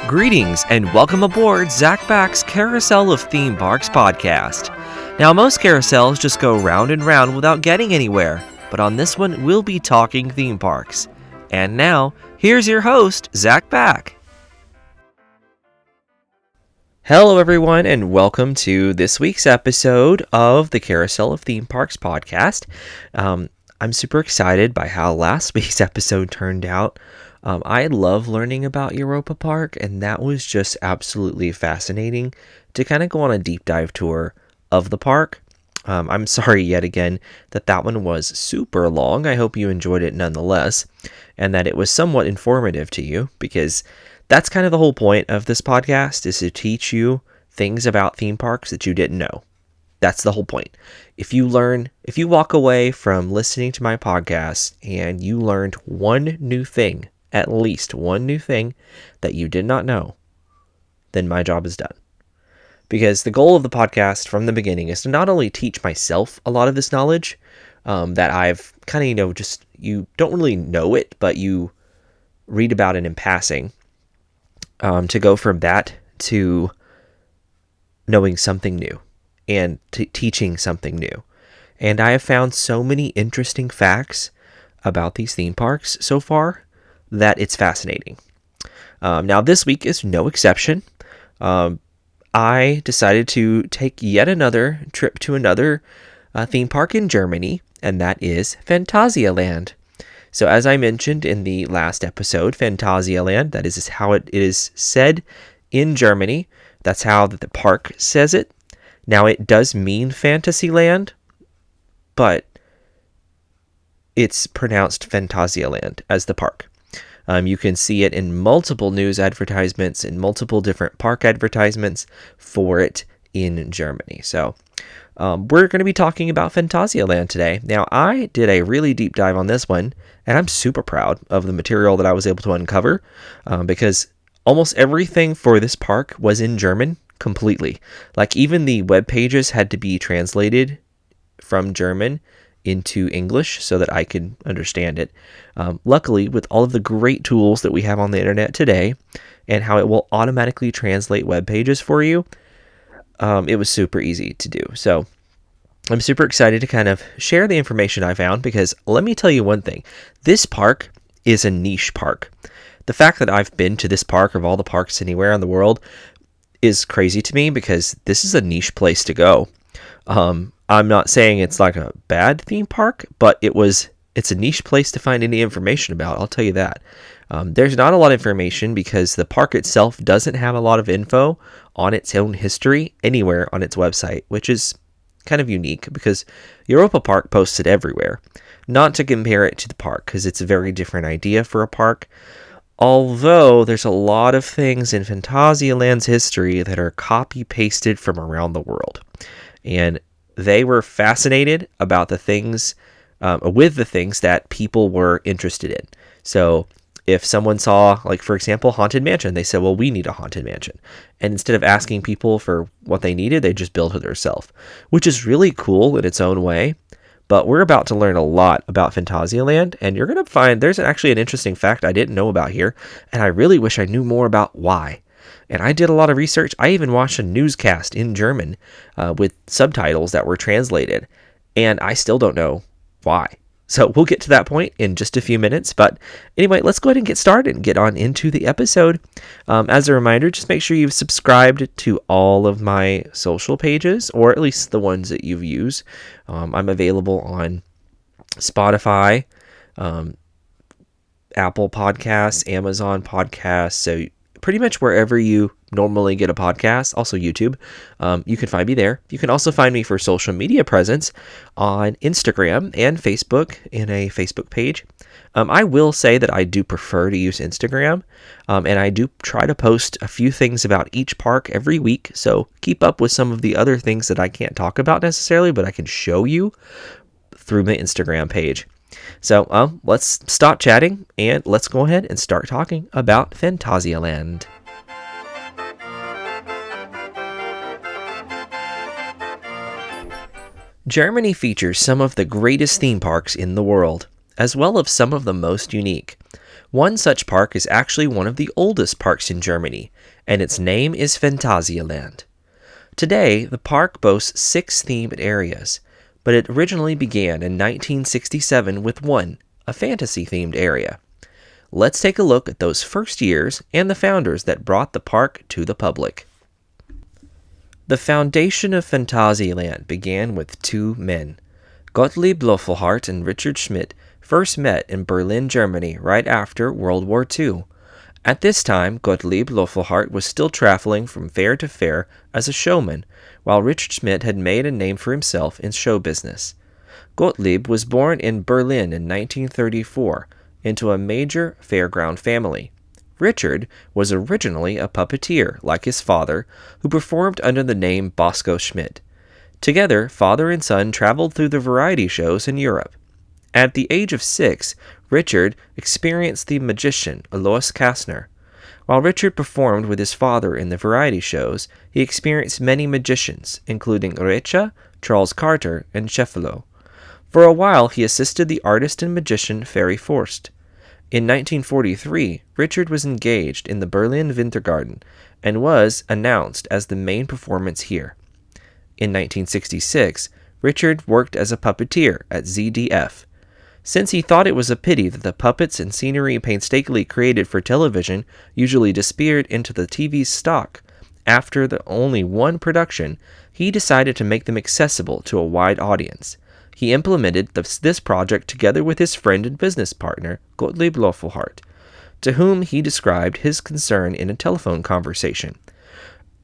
Greetings and welcome aboard Zach Back's Carousel of Theme Parks podcast. Now, most carousels just go round and round without getting anywhere, but on this one, we'll be talking theme parks. And now, here's your host, Zach Back. Hello, everyone, and welcome to this week's episode of the Carousel of Theme Parks podcast. I'm super excited by how last week's episode turned out. I love learning about Europa Park, and that was just absolutely fascinating to kind of go on a deep dive tour of the park. I'm sorry yet again that one was super long. I hope you enjoyed it nonetheless, and that it was somewhat informative to you, because that's kind of the whole point of this podcast, is to teach you things about theme parks that you didn't know. That's the whole point. If you walk away from listening to my podcast and you learned one new thing, at least one new thing that you did not know, then my job is done. Because the goal of the podcast from the beginning is to not only teach myself a lot of this knowledge that I've kind of, you don't really know it, but you read about it in passing, to go from that to knowing something new and teaching something new. And I have found so many interesting facts about these theme parks so far that it's fascinating. Now, this week is no exception. I decided to take yet another trip to another theme park in Germany, and that is Phantasialand. So, as I mentioned in the last episode, Phantasialand, that is how it is said in Germany. That's how the park says it. Now, it does mean Fantasyland, but it's pronounced Phantasialand as the park. You can see it in multiple news advertisements and multiple different park advertisements for it in Germany. So we're going to be talking about Phantasialand today. Now, I did a really deep dive on this one, and I'm super proud of the material that I was able to uncover, because almost everything for this park was in German completely. Like, even the web pages had to be translated from German into English so that I could understand it. Luckily, with all of the great tools that we have on the internet today and how it will automatically translate web pages for you, it was super easy to do. So I'm super excited to kind of share the information I found, because let me tell you one thing. This park is a niche park. The fact that I've been to this park, of all the parks anywhere in the world, is crazy to me, because this is a niche place to go. I'm not saying it's like a bad theme park, but it's a niche place to find any information about, I'll tell you that. There's not a lot of information because the park itself doesn't have a lot of info on its own history anywhere on its website, which is kind of unique because Europa Park posts it everywhere. Not to compare it to the park, because it's a very different idea for a park. Although there's a lot of things in Phantasialand's history that are copy-pasted from around the world. And they were fascinated about the things, with the things that people were interested in. So if someone saw, like, for example, Haunted Mansion, they said, well, we need a Haunted Mansion. And instead of asking people for what they needed, they just built it themselves, which is really cool in its own way. But we're about to learn a lot about Phantasialand, and you're going to find there's actually an interesting fact I didn't know about here, and I really wish I knew more about why. And I did a lot of research. I even watched a newscast in German with subtitles that were translated, and I still don't know why. So we'll get to that point in just a few minutes. But anyway, let's go ahead and get started and get on into the episode. As a reminder, just make sure you've subscribed to all of my social pages, or at least the ones that you've used. I'm available on Spotify, Apple Podcasts, Amazon Podcasts, so pretty much wherever you normally get a podcast, also YouTube, you can find me there. You can also find me for social media presence on Instagram and Facebook in a Facebook page. I will say that I do prefer to use Instagram, and I do try to post a few things about each park every week, so keep up with some of the other things that I can't talk about necessarily, but I can show you through my Instagram page. So let's stop chatting and let's go ahead and start talking about Phantasialand. Germany features some of the greatest theme parks in the world. as well as some of the most unique. One such park is actually one of the oldest parks in Germany, and its name is Phantasialand. Today, the park boasts 6 themed areas, but it originally began in 1967 with one, a fantasy-themed area. Let's take a look at those first years and the founders that brought the park to the public. The foundation of Phantasialand began with 2 men. Gottlieb Löffelhardt and Richard Schmidt first met in Berlin, Germany right after World War II. At this time, Gottlieb Löffelhardt was still traveling from fair to fair as a showman, while Richard Schmidt had made a name for himself in show business. Gottlieb was born in Berlin in 1934 into a major fairground family. Richard was originally a puppeteer, like his father, who performed under the name Bosco Schmidt. Together, father and son traveled through the variety shows in Europe. At the age of 6, Richard experienced the magician Alois Kastner. While Richard performed with his father in the variety shows, he experienced many magicians, including Recha, Charles Carter, and Scheffelo. For a while, he assisted the artist and magician Ferry Forst. In 1943, Richard was engaged in the Berlin Wintergarten and was announced as the main performance here. In 1966, Richard worked as a puppeteer at ZDF. Since he thought it was a pity that the puppets and scenery painstakingly created for television usually disappeared into the TV's stock after the only one production, he decided to make them accessible to a wide audience. He implemented this project together with his friend and business partner, Gottlieb Löffelhardt, to whom he described his concern in a telephone conversation.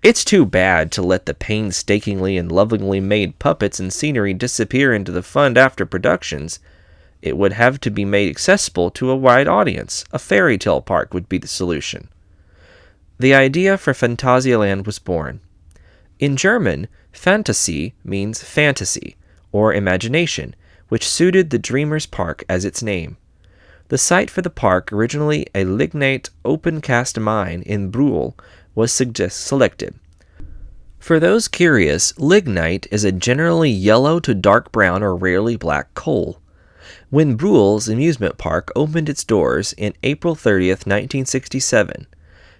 "It's too bad to let the painstakingly and lovingly made puppets and scenery disappear into the fund after productions. It would have to be made accessible to a wide audience. A fairy tale park would be the solution." The idea for Phantasialand was born. In German, Fantasie means fantasy, or imagination, which suited the Dreamers Park as its name. The site for the park, originally a lignite open-cast mine in Brühl, was selected. For those curious, lignite is a generally yellow to dark brown or rarely black coal. When Brühl's amusement park opened its doors in April 30th, 1967,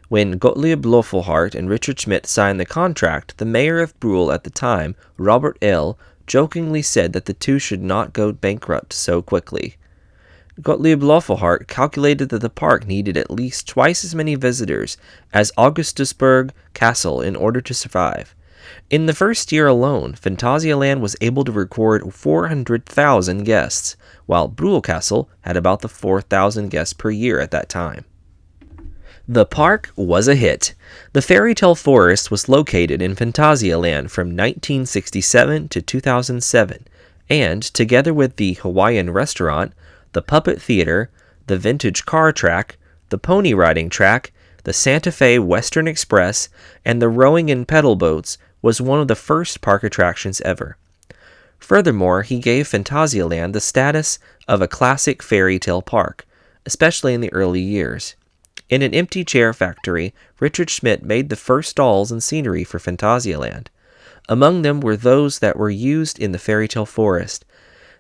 when Gottlieb Löffelhardt and Richard Schmidt signed the contract, the mayor of Brühl at the time, Robert L., jokingly said that the two should not go bankrupt so quickly. Gottlieb Löffelhardt calculated that the park needed at least twice as many visitors as Augustusburg Castle in order to survive. In the first year alone, Phantasialand was able to record 400,000 guests, while Brühl Castle had about the 4,000 guests per year at that time. The park was a hit. The fairy tale forest was located in Phantasialand from 1967 to 2007, and together with the Hawaiian restaurant, the puppet theater, the vintage car track, the pony riding track, the Santa Fe Western Express, and the rowing and pedal boats, was one of the first park attractions ever. Furthermore, he gave Phantasialand the status of a classic fairy tale park, especially in the early years. In an empty chair factory, Richard Schmidt made the first dolls and scenery for Phantasialand. Among them were those that were used in the fairy tale forest.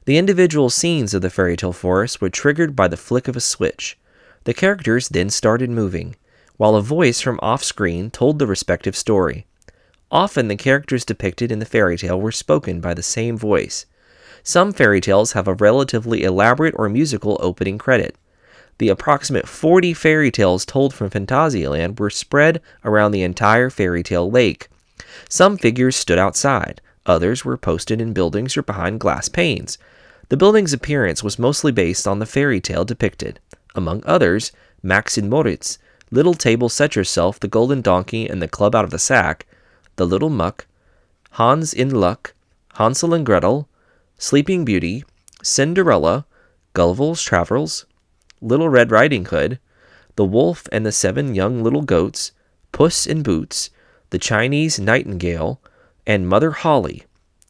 The individual scenes of the fairy tale forest were triggered by the flick of a switch. The characters then started moving, while a voice from off-screen told the respective story. Often the characters depicted in the fairy tale were spoken by the same voice. Some fairy tales have a relatively elaborate or musical opening credit. The approximate 40 fairy tales told from Phantasialand were spread around the entire fairy tale lake. Some figures stood outside, others were posted in buildings or behind glass panes. The building's appearance was mostly based on the fairy tale depicted. Among others, Max and Moritz, Little Table Set Yourself, The Golden Donkey, and The Club Out of the Sack, The Little Muck, Hans in Luck, Hansel and Gretel, Sleeping Beauty, Cinderella, Gulliver's Travels, Little Red Riding Hood, The Wolf and the Seven Young Little Goats, Puss in Boots, The Chinese Nightingale, and Mother Holly.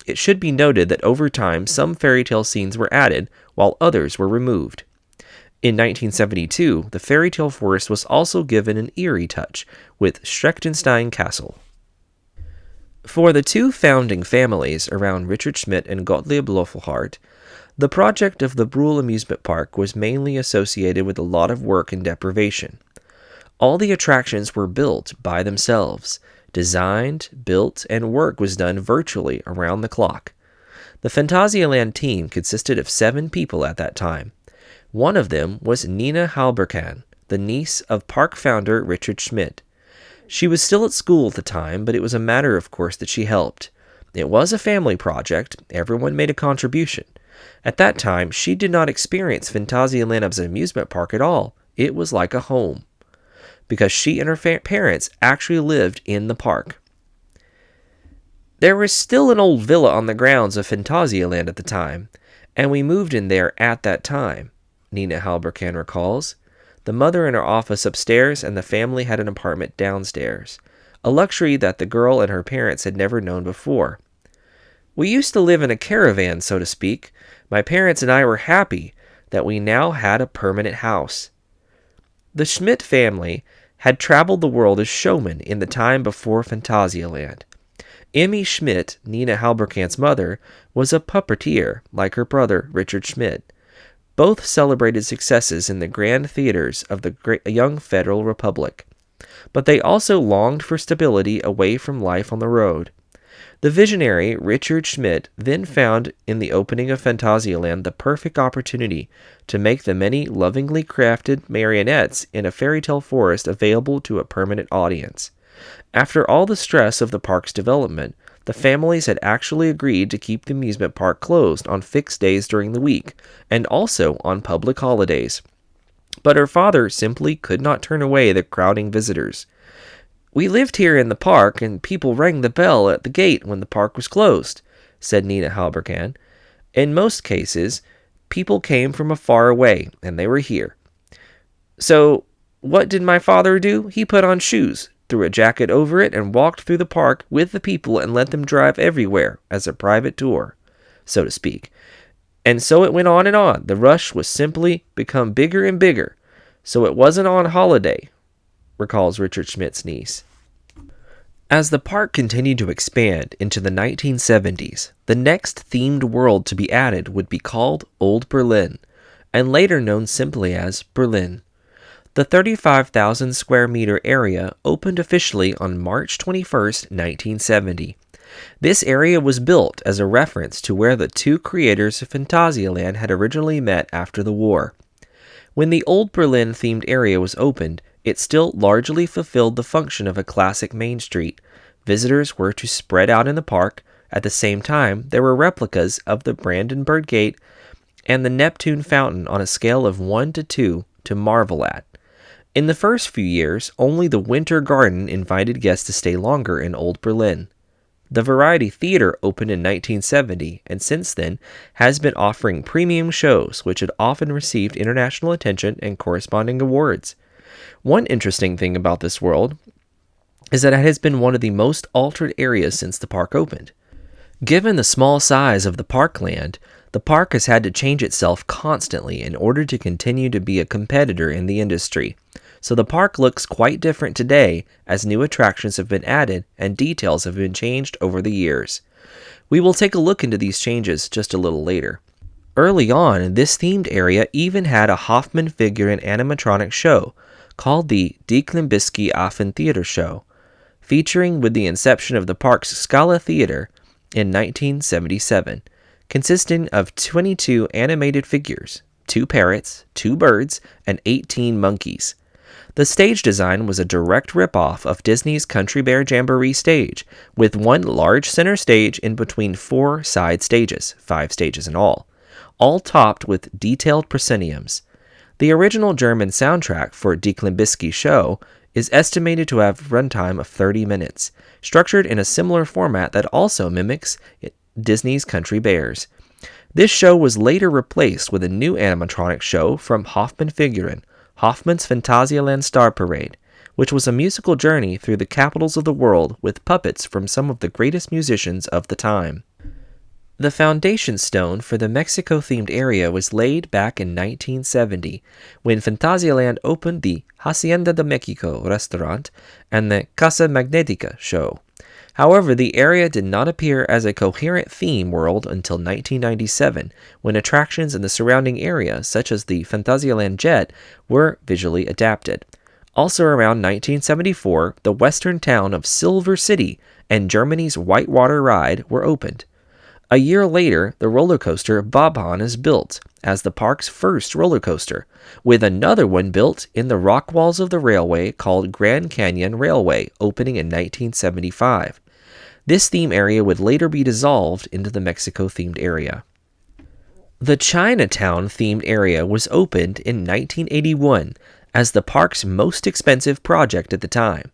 It should be noted that over time some fairy tale scenes were added, while others were removed. In 1972, the fairy tale forest was also given an eerie touch with Schreckenstein Castle. For the two founding families around Richard Schmidt and Gottlieb Löffelhardt, The project of the Brule Amusement Park was mainly associated with a lot of work and deprivation. All the attractions were built by themselves. Designed, built, and work was done virtually around the clock. The Phantasialand team consisted of 7 people at that time. One of them was Nina Halberkan, the niece of park founder Richard Schmidt. She was still at school at the time, but it was a matter of course that she helped. It was a family project. Everyone made a contribution. At that time, she did not experience Phantasialand as an amusement park at all. It was like a home, because she and her parents actually lived in the park. There was still an old villa on the grounds of Phantasialand at the time, and we moved in there at that time, Nina Halberkan recalls. The mother in her office upstairs, and the family had an apartment downstairs, a luxury that the girl and her parents had never known before. We used to live in a caravan, so to speak. My parents and I were happy that we now had a permanent house. The Schmidt family had traveled the world as showmen in the time before Phantasialand. Emmy Schmidt, Nina Halberkan's mother, was a puppeteer, like her brother, Richard Schmidt. Both celebrated successes in the grand theaters of the young Federal Republic. But they also longed for stability away from life on the road. The visionary Richard Schmidt then found in the opening of Phantasialand the perfect opportunity to make the many lovingly crafted marionettes in a fairy tale forest available to a permanent audience. After all the stress of the park's development, the families had actually agreed to keep the amusement park closed on fixed days during the week, and also on public holidays. But her father simply could not turn away the crowding visitors. "We lived here in the park, and people rang the bell at the gate when the park was closed," said Nina Halberkan. "In most cases, people came from afar away, and they were here. So, what did my father do? He put on shoes, threw a jacket over it, and walked through the park with the people and let them drive everywhere as a private tour, so to speak. And so it went on and on. The rush was simply become bigger and bigger. So it wasn't on holiday," recalls Richard Schmidt's niece. As the park continued to expand into the 1970s, the next themed world to be added would be called Old Berlin, and later known simply as Berlin. The 35,000 square meter area opened officially on March 21, 1970. This area was built as a reference to where the 2 creators of Phantasialand had originally met after the war. When the Old Berlin themed area was opened, it still largely fulfilled the function of a classic main street. Visitors were to spread out in the park. At the same time, there were replicas of the Brandenburg Gate and the Neptune Fountain on a scale of 1 to 2 to marvel at. In the first few years, only the Winter Garden invited guests to stay longer in Old Berlin. The Variety Theater opened in 1970, and since then has been offering premium shows which had often received international attention and corresponding awards. One interesting thing about this world is that it has been one of the most altered areas since the park opened. Given the small size of the parkland, the park has had to change itself constantly in order to continue to be a competitor in the industry. So the park looks quite different today as new attractions have been added and details have been changed over the years. We will take a look into these changes just a little later. Early on, this themed area even had a Hoffmann figure and animatronic show called the Die Klimbisky Affentheater Show, featuring with the inception of the park's Scala Theater in 1977, consisting of 22 animated figures, 2 parrots, 2 birds, and 18 monkeys. The stage design was a direct rip-off of Disney's Country Bear Jamboree stage, with one large center stage in between 4 side stages, 5 stages in all topped with detailed prosceniums. The original German soundtrack for Die Klimbisky Show is estimated to have a runtime of 30 minutes, structured in a similar format that also mimics Disney's Country Bears. This show was later replaced with a new animatronic show from Hoffmann Figuren, Hoffmann's Phantasialand Star Parade, which was a musical journey through the capitals of the world with puppets from some of the greatest musicians of the time. The foundation stone for the Mexico-themed area was laid back in 1970, when Phantasialand opened the Hacienda de Mexico restaurant and the Casa Magnetica show. However, the area did not appear as a coherent theme world until 1997, when attractions in the surrounding area, such as the Phantasialand jet, were visually adapted. Also around 1974, the western town of Silver City and Germany's Whitewater Ride were opened. A year later, the roller coaster Bob-on is built as the park's first roller coaster, with another one built in the rock walls of the railway called Grand Canyon Railway, opening in 1975. This theme area would later be dissolved into the Mexico-themed area. The Chinatown-themed area was opened in 1981 as the park's most expensive project at the time.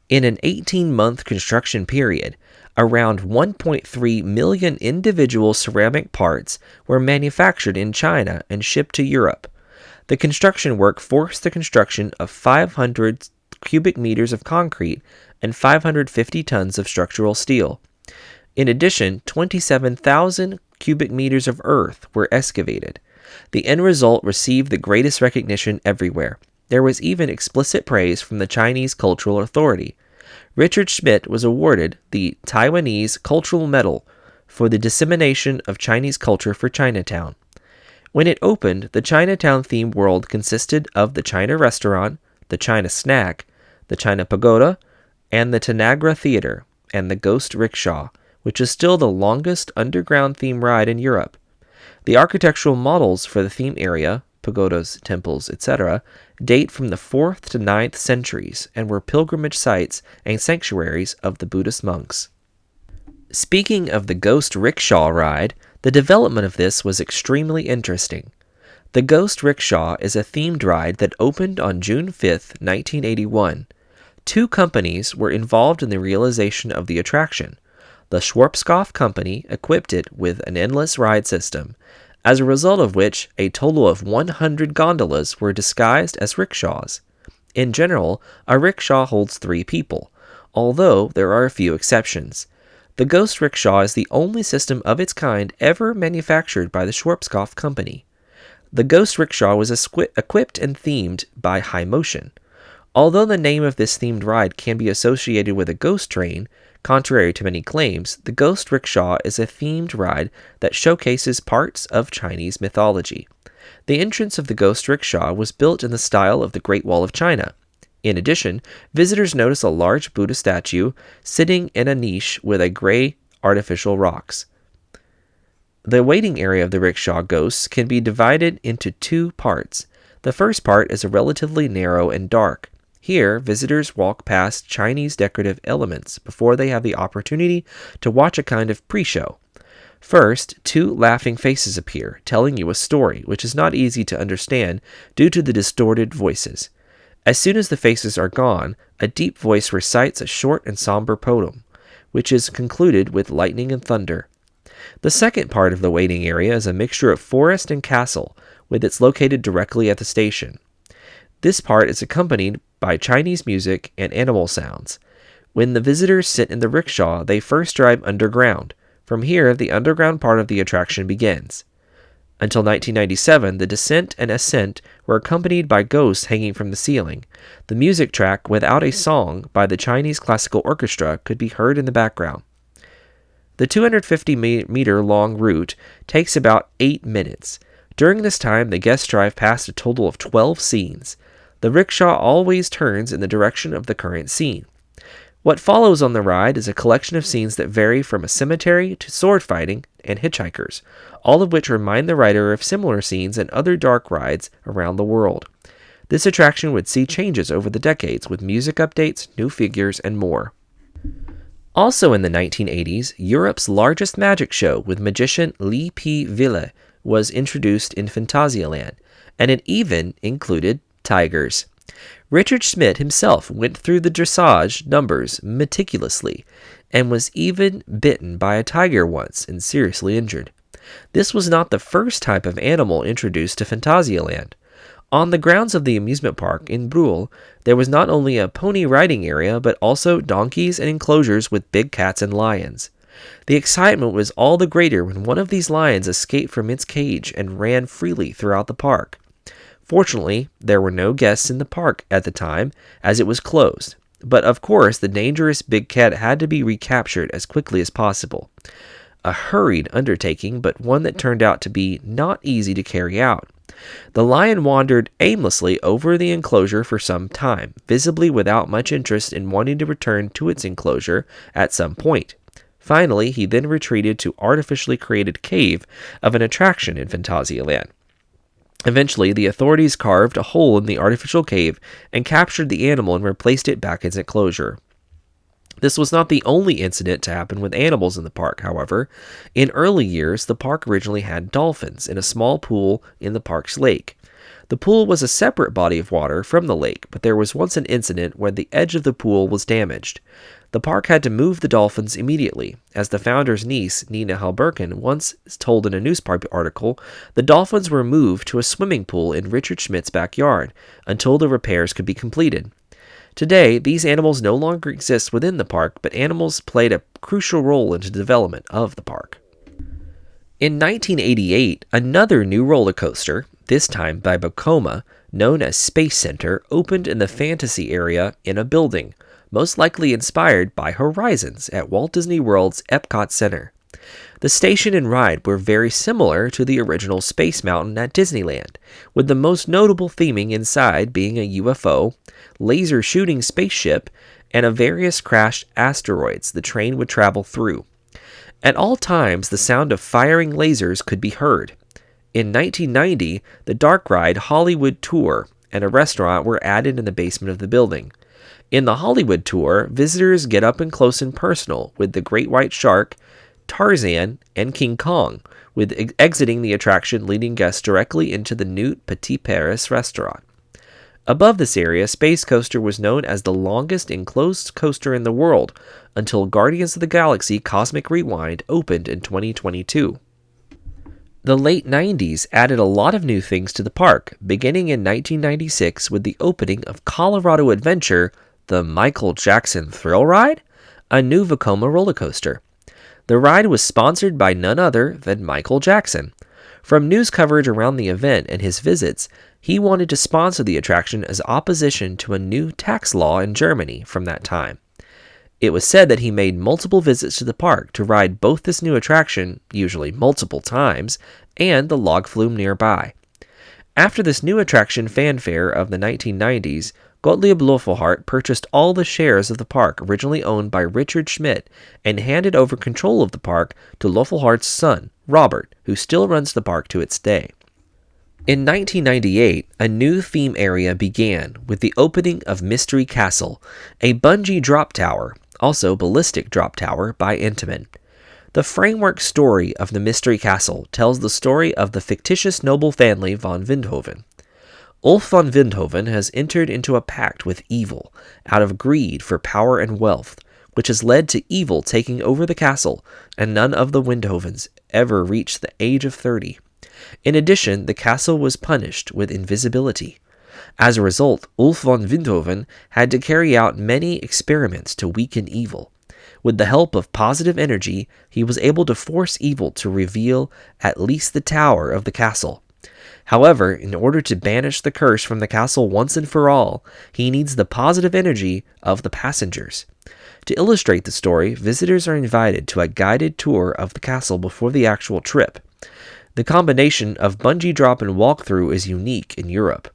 In an 18-month construction period, around 1.3 million individual ceramic parts were manufactured in China and shipped to Europe. The construction work forced the construction of 500 cubic meters of concrete and 550 tons of structural steel. In addition, 27,000 cubic meters of earth were excavated. The end result received the greatest recognition everywhere. There was even explicit praise from the Chinese Cultural Authority. Richard Schmidt was awarded the Taiwanese Cultural Medal for the dissemination of Chinese culture for Chinatown. When it opened, the Chinatown-themed world consisted of the China Restaurant, the China Snack, the China Pagoda, and the Tanagra Theater, and the Ghost Rickshaw, which is still the longest underground theme ride in Europe. The architectural models for the theme area, pagodas, temples, etc., date from the 4th to 9th centuries and were pilgrimage sites and sanctuaries of the Buddhist monks. Speaking of the Ghost Rickshaw ride, the development of this was extremely interesting. The Ghost Rickshaw is a themed ride that opened on June 5, 1981. Two companies were involved in the realization of the attraction. The Schwarzkopf Company equipped it with an endless ride system, as a result of which a total of 100 gondolas were disguised as rickshaws. In general, a rickshaw holds 3 people, although there are a few exceptions. The Ghost Rickshaw is the only system of its kind ever manufactured by the Schwarzkopf Company. The Ghost Rickshaw was equipped and themed by High Motion. Although the name of this themed ride can be associated with a ghost train, contrary to many claims, the Ghost Rickshaw is a themed ride that showcases parts of Chinese mythology. The entrance of the Ghost Rickshaw was built in the style of the Great Wall of China. In addition, visitors notice a large Buddha statue sitting in a niche with a gray artificial rocks. The waiting area of the rickshaw ghosts can be divided into 2 parts. The first part is relatively narrow and dark. Here, visitors walk past Chinese decorative elements before they have the opportunity to watch a kind of pre-show. First, 2 laughing faces appear, telling you a story, which is not easy to understand due to the distorted voices. As soon as the faces are gone, a deep voice recites a short and somber poem, which is concluded with lightning and thunder. The second part of the waiting area is a mixture of forest and castle, with it's located directly at the station. This part is accompanied by Chinese music and animal sounds. When the visitors sit in the rickshaw, they first drive underground. From here, the underground part of the attraction begins. Until 1997, the descent and ascent were accompanied by ghosts hanging from the ceiling. The music track without a song by the Chinese Classical Orchestra could be heard in the background. The 250-meter long route takes about 8 minutes. During this time, the guests drive past a total of 12 scenes. The rickshaw always turns in the direction of the current scene. What follows on the ride is a collection of scenes that vary from a cemetery to sword fighting and hitchhikers, all of which remind the rider of similar scenes in other dark rides around the world. This attraction would see changes over the decades with music updates, new figures, and more. Also in the 1980s, Europe's largest magic show with magician Lee P. Ville was introduced in Phantasialand, and it even included tigers. Richard Schmidt himself went through the dressage numbers meticulously and was even bitten by a tiger once and seriously injured. This was not the first type of animal introduced to Phantasialand. On the grounds of the amusement park in Brühl, there was not only a pony riding area but also donkeys and enclosures with big cats and lions. The excitement was all the greater when one of these lions escaped from its cage and ran freely throughout the park. Fortunately, there were no guests in the park at the time, as it was closed. But of course, the dangerous big cat had to be recaptured as quickly as possible. A hurried undertaking, but one that turned out to be not easy to carry out. The lion wandered aimlessly over the enclosure for some time, visibly without much interest in wanting to return to its enclosure at some point. Finally, he then retreated to artificially created cave of an attraction in Phantasialand. Eventually, the authorities carved a hole in the artificial cave and captured the animal and replaced it back in its enclosure. This was not the only incident to happen with animals in the park, however. In early years, the park originally had dolphins in a small pool in the park's lake. The pool was a separate body of water from the lake, but there was once an incident where the edge of the pool was damaged. The park had to move the dolphins immediately. As the founder's niece, Nina Halberkin, once told in a newspaper article, the dolphins were moved to a swimming pool in Richard Schmidt's backyard until the repairs could be completed. Today, these animals no longer exist within the park, but animals played a crucial role in the development of the park. In 1988, another new roller coaster, this time by Bacoma, known as Space Center, opened in the Fantasy area in a building, most likely inspired by Horizons at Walt Disney World's Epcot Center. The station and ride were very similar to the original Space Mountain at Disneyland, with the most notable theming inside being a UFO, laser shooting spaceship, and a various crashed asteroids the train would travel through. At all times, the sound of firing lasers could be heard. In 1990, the dark ride Hollywood Tour and a restaurant were added in the basement of the building. In the Hollywood Tour, visitors get up and close and personal with the Great White Shark, Tarzan, and King Kong, with exiting the attraction leading guests directly into the Newt Petit Paris restaurant. Above this area, Space Coaster was known as the longest enclosed coaster in the world until Guardians of the Galaxy Cosmic Rewind opened in 2022. The late 90s added a lot of new things to the park, beginning in 1996 with the opening of Colorado Adventure, the Michael Jackson Thrill Ride, a new Vekoma roller coaster. The ride was sponsored by none other than Michael Jackson. From news coverage around the event and his visits, he wanted to sponsor the attraction as opposition to a new tax law in Germany from that time. It was said that he made multiple visits to the park to ride both this new attraction, usually multiple times, and the log flume nearby. After this new attraction fanfare of the 1990s, Gottlieb Löffelhardt purchased all the shares of the park originally owned by Richard Schmidt and handed over control of the park to Löffelhardt's son, Robert, who still runs the park to its day. In 1998, a new theme area began with the opening of Mystery Castle, a bungee drop tower, also ballistic drop tower, by Intamin. The framework story of the Mystery Castle tells the story of the fictitious noble family von Windhoven. Ulf von Windhoven has entered into a pact with evil out of greed for power and wealth, which has led to evil taking over the castle, and none of the Windhovens ever reached the age of 30. In addition, the castle was punished with invisibility. As a result, Ulf von Windhoven had to carry out many experiments to weaken evil. With the help of positive energy, he was able to force evil to reveal at least the tower of the castle. However, in order to banish the curse from the castle once and for all, he needs the positive energy of the passengers. To illustrate the story, visitors are invited to a guided tour of the castle before the actual trip. The combination of bungee drop and walkthrough is unique in Europe.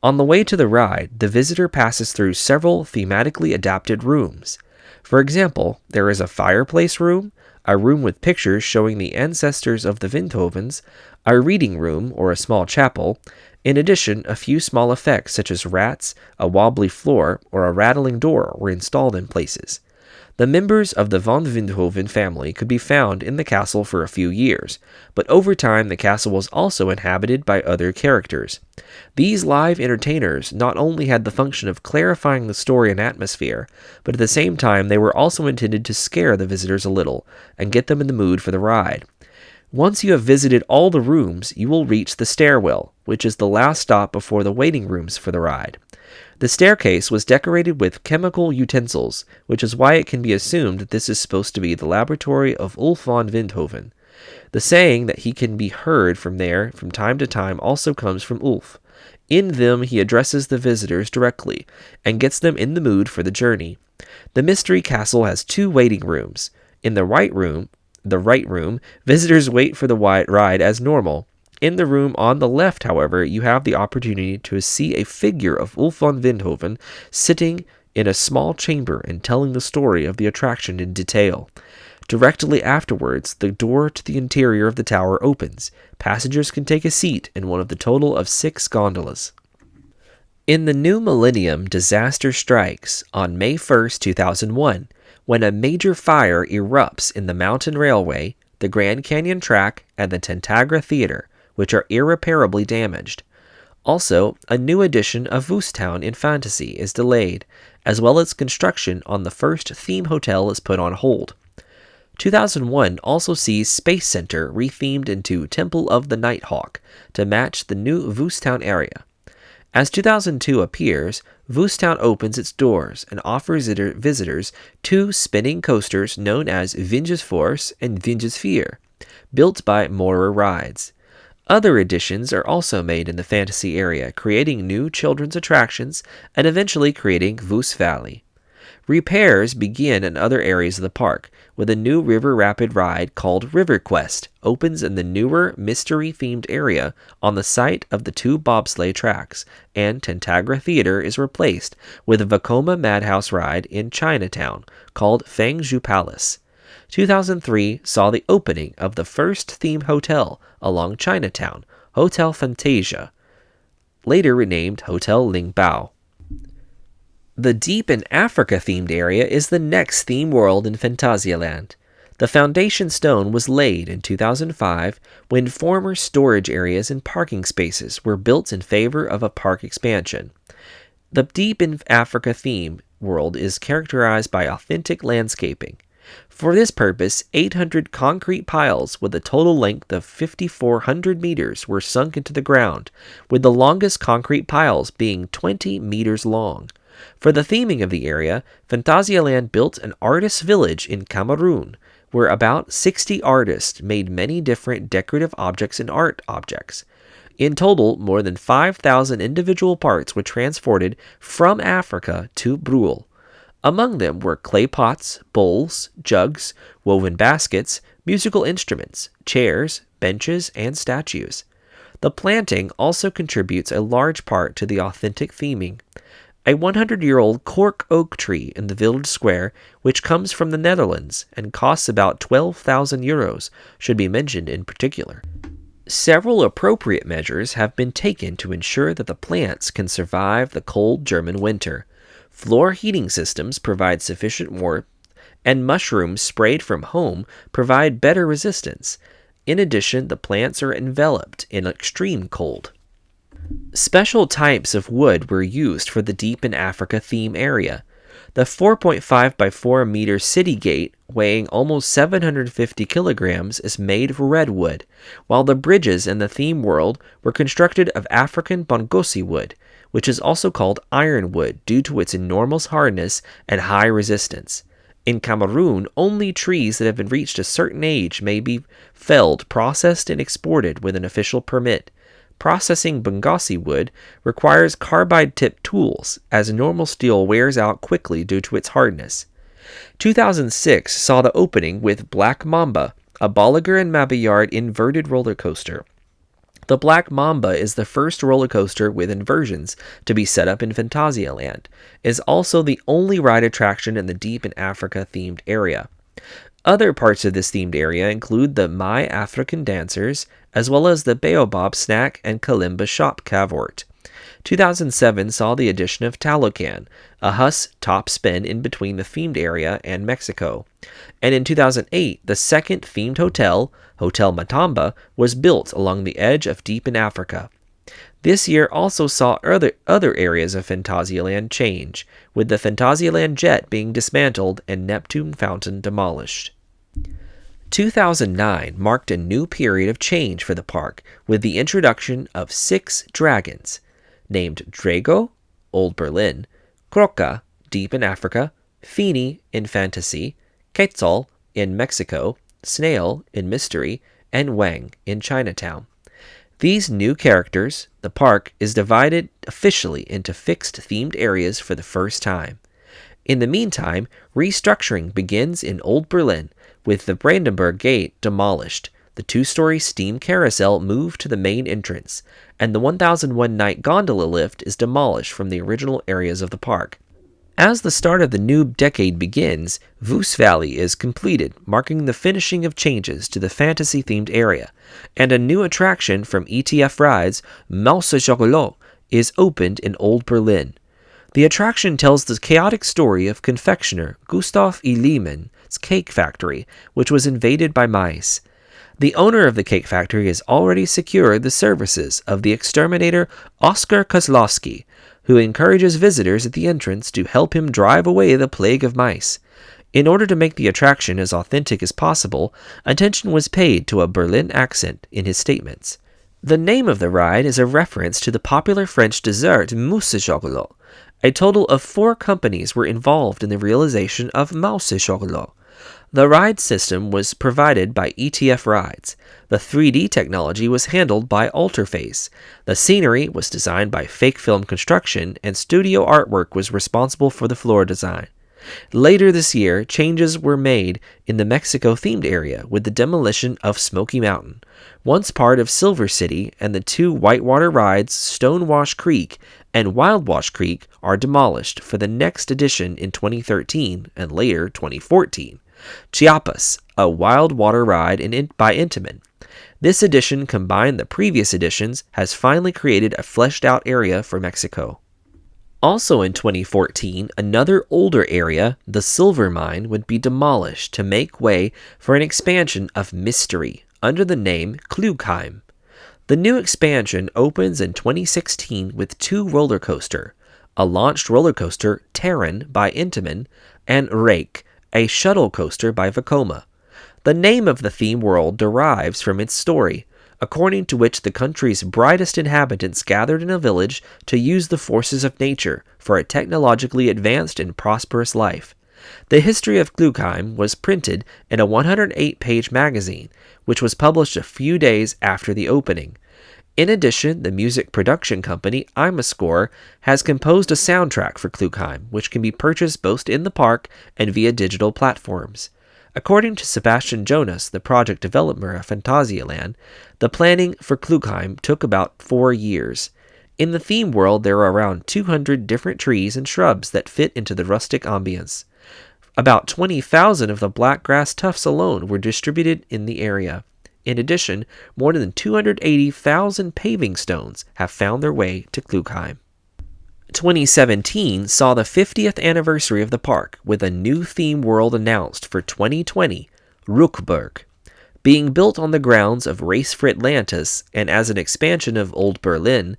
On the way to the ride, the visitor passes through several thematically adapted rooms. For example, there is a fireplace room, a room with pictures showing the ancestors of the Windhovens, a reading room or a small chapel. In addition, a few small effects such as rats, a wobbly floor, or a rattling door were installed in places. The members of the von Windhoven family could be found in the castle for a few years, but over time the castle was also inhabited by other characters. These live entertainers not only had the function of clarifying the story and atmosphere, but at the same time they were also intended to scare the visitors a little and get them in the mood for the ride. Once you have visited all the rooms, you will reach the stairwell, which is the last stop before the waiting rooms for the ride. The staircase was decorated with chemical utensils, which is why it can be assumed that this is supposed to be the laboratory of Ulf von Windhoven. The saying that he can be heard from there from time to time also comes from Ulf. In them, he addresses the visitors directly and gets them in the mood for the journey. The Mystery Castle has 2 waiting rooms. In the right room, visitors wait for the ride as normal. In the room on the left, however, you have the opportunity to see a figure of Ulf von Windhoven sitting in a small chamber and telling the story of the attraction in detail. Directly afterwards, the door to the interior of the tower opens. Passengers can take a seat in one of the total of 6 gondolas. In the new millennium, disaster strikes on May 1st, 2001, when a major fire erupts in the mountain railway, the Grand Canyon track, and the Tantagra Theater, which are irreparably damaged. Also, a new edition of Woostown in Fantasy is delayed, as well as construction on the first theme hotel is put on hold. 2001 also sees Space Center rethemed into Temple of the Nighthawk to match the new Woostown area. As 2002 appears, Woostown opens its doors and offers visitors 2 spinning coasters known as Vinge's Force and Vinge's Fear, built by Mora Rides. Other additions are also made in the fantasy area, creating new children's attractions and eventually creating Woos Valley. Repairs begin in other areas of the park, with a new river rapid ride called River Quest opens in the newer mystery-themed area on the site of the 2 bobsleigh tracks, and Tantagra Theater is replaced with a Vekoma Madhouse ride in Chinatown called Fangzhou Palace. 2003 saw the opening of the first theme hotel along Chinatown, Hotel Fantasia, later renamed Hotel Lingbao. The Deep in Africa themed area is the next theme world in Phantasialand. The foundation stone was laid in 2005 when former storage areas and parking spaces were built in favor of a park expansion. The Deep in Africa theme world is characterized by authentic landscaping. For this purpose, 800 concrete piles with a total length of 5,400 meters were sunk into the ground, with the longest concrete piles being 20 meters long. For the theming of the area, Phantasialand built an artist village in Cameroon, where about 60 artists made many different decorative objects and art objects. In total, more than 5,000 individual parts were transported from Africa to Brule. Among them were clay pots, bowls, jugs, woven baskets, musical instruments, chairs, benches, and statues. The planting also contributes a large part to the authentic theming. A 100-year-old cork oak tree in the village square, which comes from the Netherlands and costs about 12,000 euros, should be mentioned in particular. Several appropriate measures have been taken to ensure that the plants can survive the cold German winter. Floor heating systems provide sufficient warmth, and mushrooms sprayed from home provide better resistance. In addition, the plants are enveloped in extreme cold. Special types of wood were used for the Deep in Africa theme area. The 4.5 by 4 meter city gate, weighing almost 750 kilograms, is made of redwood, while the bridges in the theme world were constructed of African bongosi wood, which is also called ironwood due to its enormous hardness and high resistance. In Cameroon, only trees that have reached a certain age may be felled, processed, and exported with an official permit. Processing bongosi wood requires carbide-tipped tools, as normal steel wears out quickly due to its hardness. 2006 saw the opening with Black Mamba, a Bolliger & Mabillard inverted roller coaster. The Black Mamba is the first roller coaster with inversions to be set up in Phantasialand. It is also the only ride attraction in the Deep in Africa themed area. Other parts of this themed area include the My African Dancers, as well as the Baobab Snack and Kalimba Shop Cavort. 2007 saw the addition of Talocan, a Huss top spin in between the themed area and Mexico. And in 2008, the second themed hotel, Hotel Matamba, was built along the edge of Deep in Africa. This year also saw other areas of Phantasialand change, with the Phantasialand Jet being dismantled and Neptune Fountain demolished. 2009 marked a new period of change for the park with the introduction of 6 dragons, named Drago, Old Berlin, Croca, Deep in Africa, Fini in Fantasy, Quetzal in Mexico, Snail in Mystery, and Wang in Chinatown. These new characters, the park is divided officially into fixed themed areas for the first time. In the meantime, restructuring begins in Old Berlin, with the Brandenburg Gate demolished, the two-story steam carousel moved to the main entrance, and the 1001 Night gondola lift is demolished from the original areas of the park. As the start of the new decade begins, Voos Valley is completed, marking the finishing of changes to the fantasy-themed area, and a new attraction from ETF Rides, Maus Chocolat, is opened in Old Berlin. The attraction tells the chaotic story of confectioner Gustav E. Liemann's cake factory, which was invaded by mice. The owner of the cake factory has already secured the services of the exterminator Oskar Kozlowski, who encourages visitors at the entrance to help him drive away the plague of mice. In order to make the attraction as authentic as possible, attention was paid to a Berlin accent in his statements. The name of the ride is a reference to the popular French dessert mousse chocolat. A total of 4 companies were involved in the realization of Maus Chocolat. The ride system was provided by ETF Rides. The 3D technology was handled by Alterface. The scenery was designed by Fake Film Construction, and studio artwork was responsible for the floor design. Later this year, changes were made in the Mexico-themed area with the demolition of Smoky Mountain, once part of Silver City, and the 2 whitewater rides Stonewash Creek and Wildwash Creek are demolished for the next edition in 2013 and later 2014. Chiapas, a wild water ride by Intamin. This edition combined the previous editions, has finally created a fleshed out area for Mexico. Also in 2014, another older area, the Silver Mine, would be demolished to make way for an expansion of Mystery under the name Klugheim. The new expansion opens in 2016 with 2 roller coaster, a launched roller coaster, Terran by Intamin, and Rake, a shuttle coaster by Vekoma. The name of the theme world derives from its story, according to which the country's brightest inhabitants gathered in a village to use the forces of nature for a technologically advanced and prosperous life. The history of Klugheim was printed in a 108-page magazine, which was published a few days after the opening. In addition, the music production company Imascore has composed a soundtrack for Klugheim, which can be purchased both in the park and via digital platforms. According to Sebastian Jonas, the project developer of Phantasialand, the planning for Klugheim took about 4 years. In the theme world, there are around 200 different trees and shrubs that fit into the rustic ambience. About 20,000 of the black grass tufts alone were distributed in the area. In addition, more than 280,000 paving stones have found their way to Klugheim. 2017 saw the 50th anniversary of the park, with a new theme world announced for 2020, Ruckburg. Being built on the grounds of Race for Atlantis and as an expansion of Old Berlin,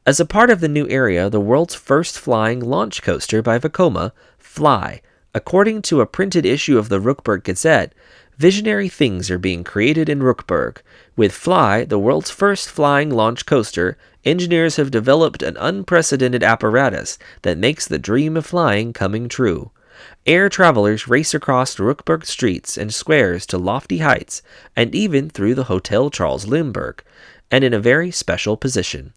as a part of the new area, the world's first flying launch coaster by Vekoma, Fly. According to a printed issue of the Ruckburg Gazette, visionary things are being created in Ruckburg. With Fly, the world's first flying launch coaster, engineers have developed an unprecedented apparatus that makes the dream of flying coming true. Air travelers race across Ruckburg streets and squares to lofty heights, and even through the Hotel Charles Lindbergh, and in a very special position.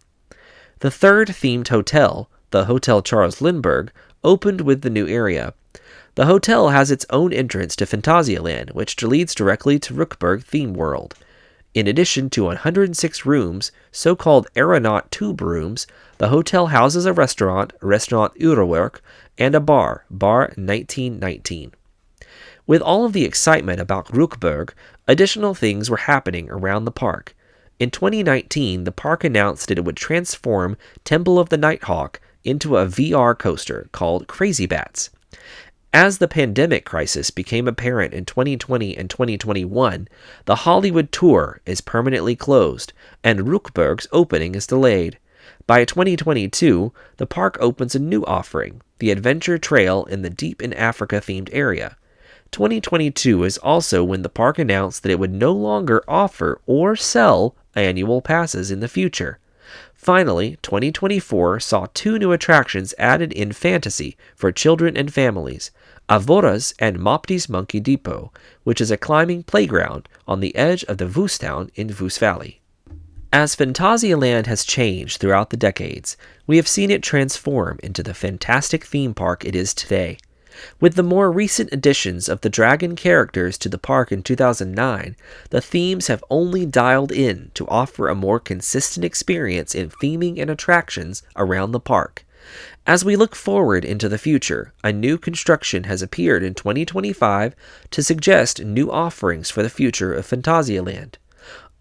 The third themed hotel, the Hotel Charles Lindbergh, opened with the new area. The hotel has its own entrance to Phantasialand, which leads directly to Ruckburg Theme World. In addition to 106 rooms, so-called aeronaut tube rooms, the hotel houses a restaurant, Restaurant Uhrwerk, and a bar, Bar 1919. With all of the excitement about Ruckburg, additional things were happening around the park. In 2019, the park announced that it would transform Temple of the Nighthawk into a VR coaster called Crazy Bats. As the pandemic crisis became apparent in 2020 and 2021, the Hollywood tour is permanently closed, and Ruckburg's opening is delayed. By 2022, the park opens a new offering, the Adventure Trail in the Deep in Africa themed area. 2022 is also when the park announced that it would no longer offer or sell annual passes in the future. Finally, 2024 saw 2 new attractions added in fantasy for children and families, Avora's and Mopti's Monkey Depot, which is a climbing playground on the edge of the Voos Town in Voos Valley. As Phantasialand has changed throughout the decades, we have seen it transform into the fantastic theme park it is today. With the more recent additions of the dragon characters to the park in 2009, the themes have only dialed in to offer a more consistent experience in theming and attractions around the park. As we look forward into the future, a new construction has appeared in 2025 to suggest new offerings for the future of Phantasialand.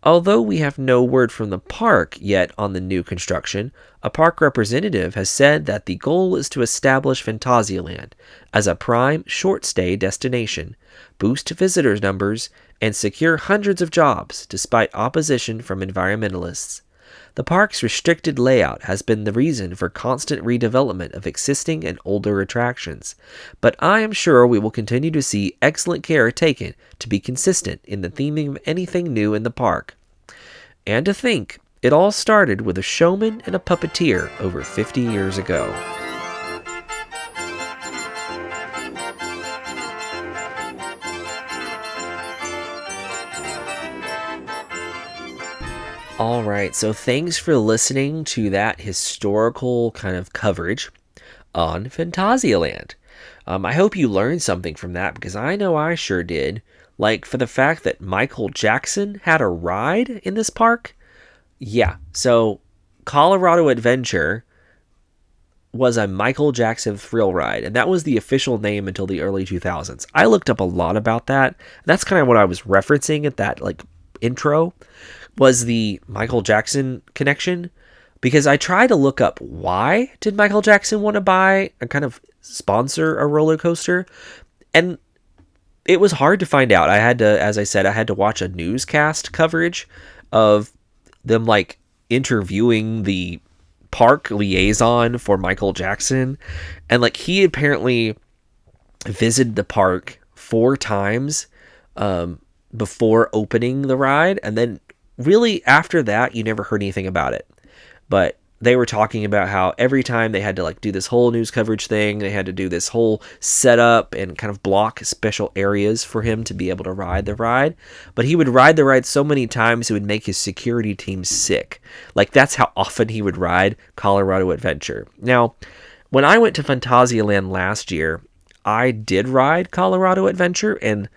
Although we have no word from the park yet on the new construction, a park representative has said that the goal is to establish Phantasialand as a prime short-stay destination, boost visitors' numbers, and secure hundreds of jobs despite opposition from environmentalists. The park's restricted layout has been the reason for constant redevelopment of existing and older attractions, but I am sure we will continue to see excellent care taken to be consistent in the theming of anything new in the park. And to think, it all started with a showman and a puppeteer over 50 years ago. All right, so thanks for listening to that historical kind of coverage on Phantasialand. I hope you learned something from that because I know I sure did. Like for the fact that Michael Jackson had a ride in this park. Yeah, so Colorado Adventure was a Michael Jackson thrill ride, and that was the official name until the early 2000s. I looked up a lot about that. That's kind of what I was referencing at that intro. Was the Michael Jackson connection, because I tried to look up why did Michael Jackson want to buy and kind of sponsor a roller coaster, and it was hard to find out. I had to, as I said, I had to watch a newscast coverage of them interviewing the park liaison for Michael Jackson, and he apparently visited the park 4 times before opening the ride, and then really, after that, you never heard anything about it. But they were talking about how every time they had to do this whole news coverage thing, they had to do this whole setup and kind of block special areas for him to be able to ride the ride. But he would ride the ride so many times it would make his security team sick. That's how often he would ride Colorado Adventure. Now, when I went to Phantasialand last year, I did ride Colorado Adventure, and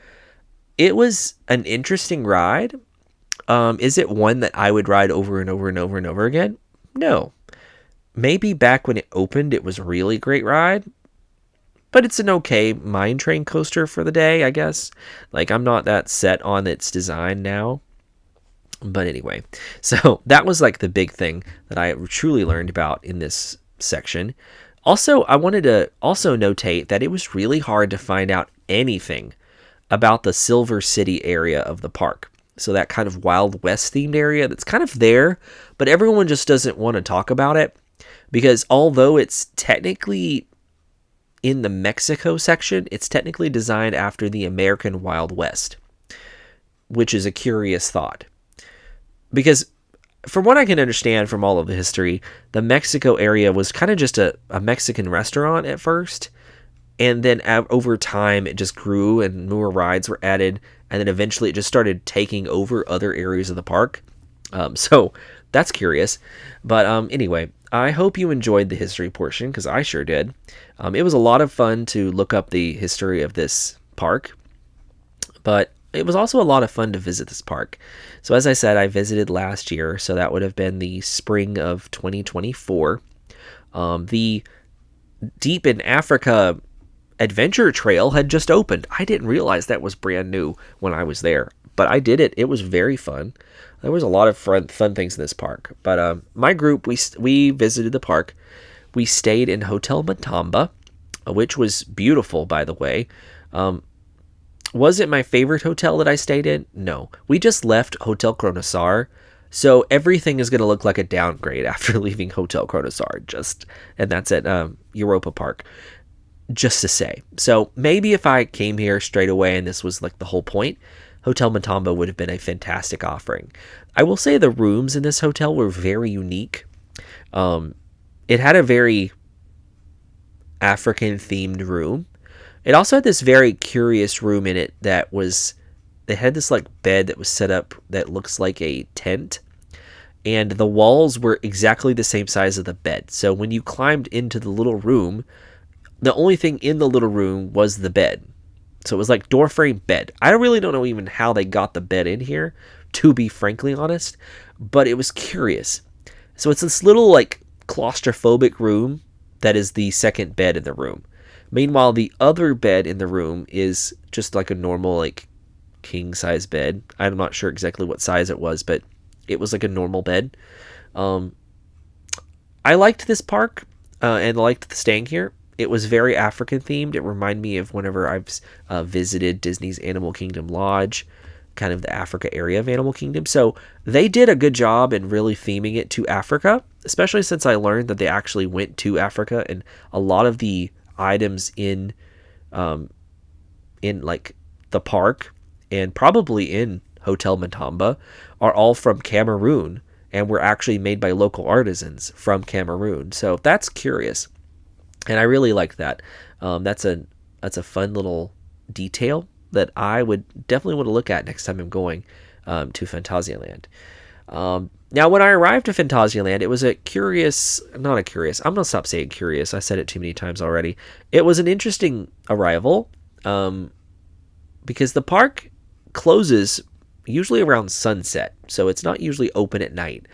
it was an interesting ride. Is it one that I would ride over and over and over and over again? No. Maybe back when it opened, it was a really great ride, but it's an okay mine train coaster for the day, I guess. I'm not that set on its design now. But anyway, so that was the big thing that I truly learned about in this section. Also, I wanted to also notate that it was really hard to find out anything about the Silver City area of the park. So that kind of Wild West themed area that's kind of there, but everyone just doesn't want to talk about it because although it's technically in the Mexico section, it's technically designed after the American Wild West, which is a curious thought. Because from what I can understand from all of the history, the Mexico area was kind of just a Mexican restaurant at first, and then over time it just grew and more rides were added, and then eventually it just started taking over other areas of the park. So that's curious. But anyway, I hope you enjoyed the history portion because I sure did. It was a lot of fun to look up the history of this park, but it was also a lot of fun to visit this park. So as I said, I visited last year, so that would have been the spring of 2024. The Deep in Africa Adventure Trail had just opened. I didn't realize that was brand new when I was there, but I did it. It was very fun. There was a lot of fun things in this park. But my group, we visited the park. We stayed in Hotel Matamba, which was beautiful, by the way. Was it my favorite hotel that I stayed in? No. We just left Hotel Cronosar, so everything is going to look like a downgrade after leaving Hotel Cronosar. And that's at Europa Park. Just to say. So maybe if I came here straight away and this was the whole point, Hotel Matamba would have been a fantastic offering. I will say the rooms in this hotel were very unique. It had a very African themed room. It also had this very curious room in it that had this bed that was set up that looks like a tent. and the walls were exactly the same size as the bed. So when you climbed into the little room, the only thing in the little room was the bed. So it was like door frame bed. I really don't know even how they got the bed in here, to be frankly honest, but it was curious. So it's this little like claustrophobic room that is the second bed in the room. Meanwhile, the other bed in the room is just like a normal like king size bed. I'm not sure exactly what size it was, but it was like a normal bed. I liked this park and liked staying here. It was very African themed. It reminded me of whenever I've visited Disney's Animal Kingdom Lodge, kind of the Africa area of Animal Kingdom. So they did a good job in really theming it to Africa, especially since I learned that they actually went to Africa, and a lot of the items in like the park and probably in Hotel Matamba are all from Cameroon and were actually made by local artisans from Cameroon. So that's curious, and I really like that. That's a fun little detail that I would definitely want to look at next time I'm going to Phantasialand. Now, when I arrived to Phantasialand, it was I'm going to stop saying curious. I said it too many times already. It was an interesting arrival because the park closes usually around sunset, so it's not usually open at night.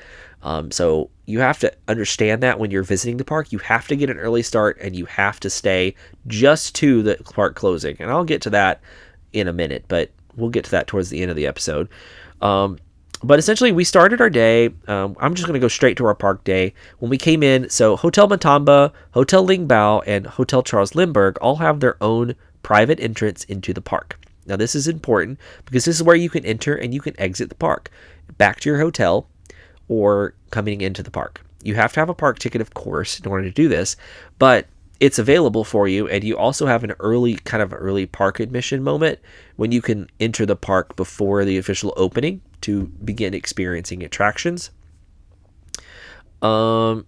So you have to understand that when you're visiting the park, you have to get an early start and you have to stay just to the park closing. And I'll get to that in a minute, but we'll get to that towards the end of the episode. But essentially, we started our day. I'm just going to go straight to our park day. When we came in, so Hotel Matamba, Hotel Lingbao, and Hotel Charles Lindbergh all have their own private entrance into the park. Now, this is important because this is where you can enter and you can exit the park back to your hotel or coming into the park. You have to have a park ticket, of course, in order to do this, but it's available for you, and you also have an early park admission moment when you can enter the park before the official opening to begin experiencing attractions. That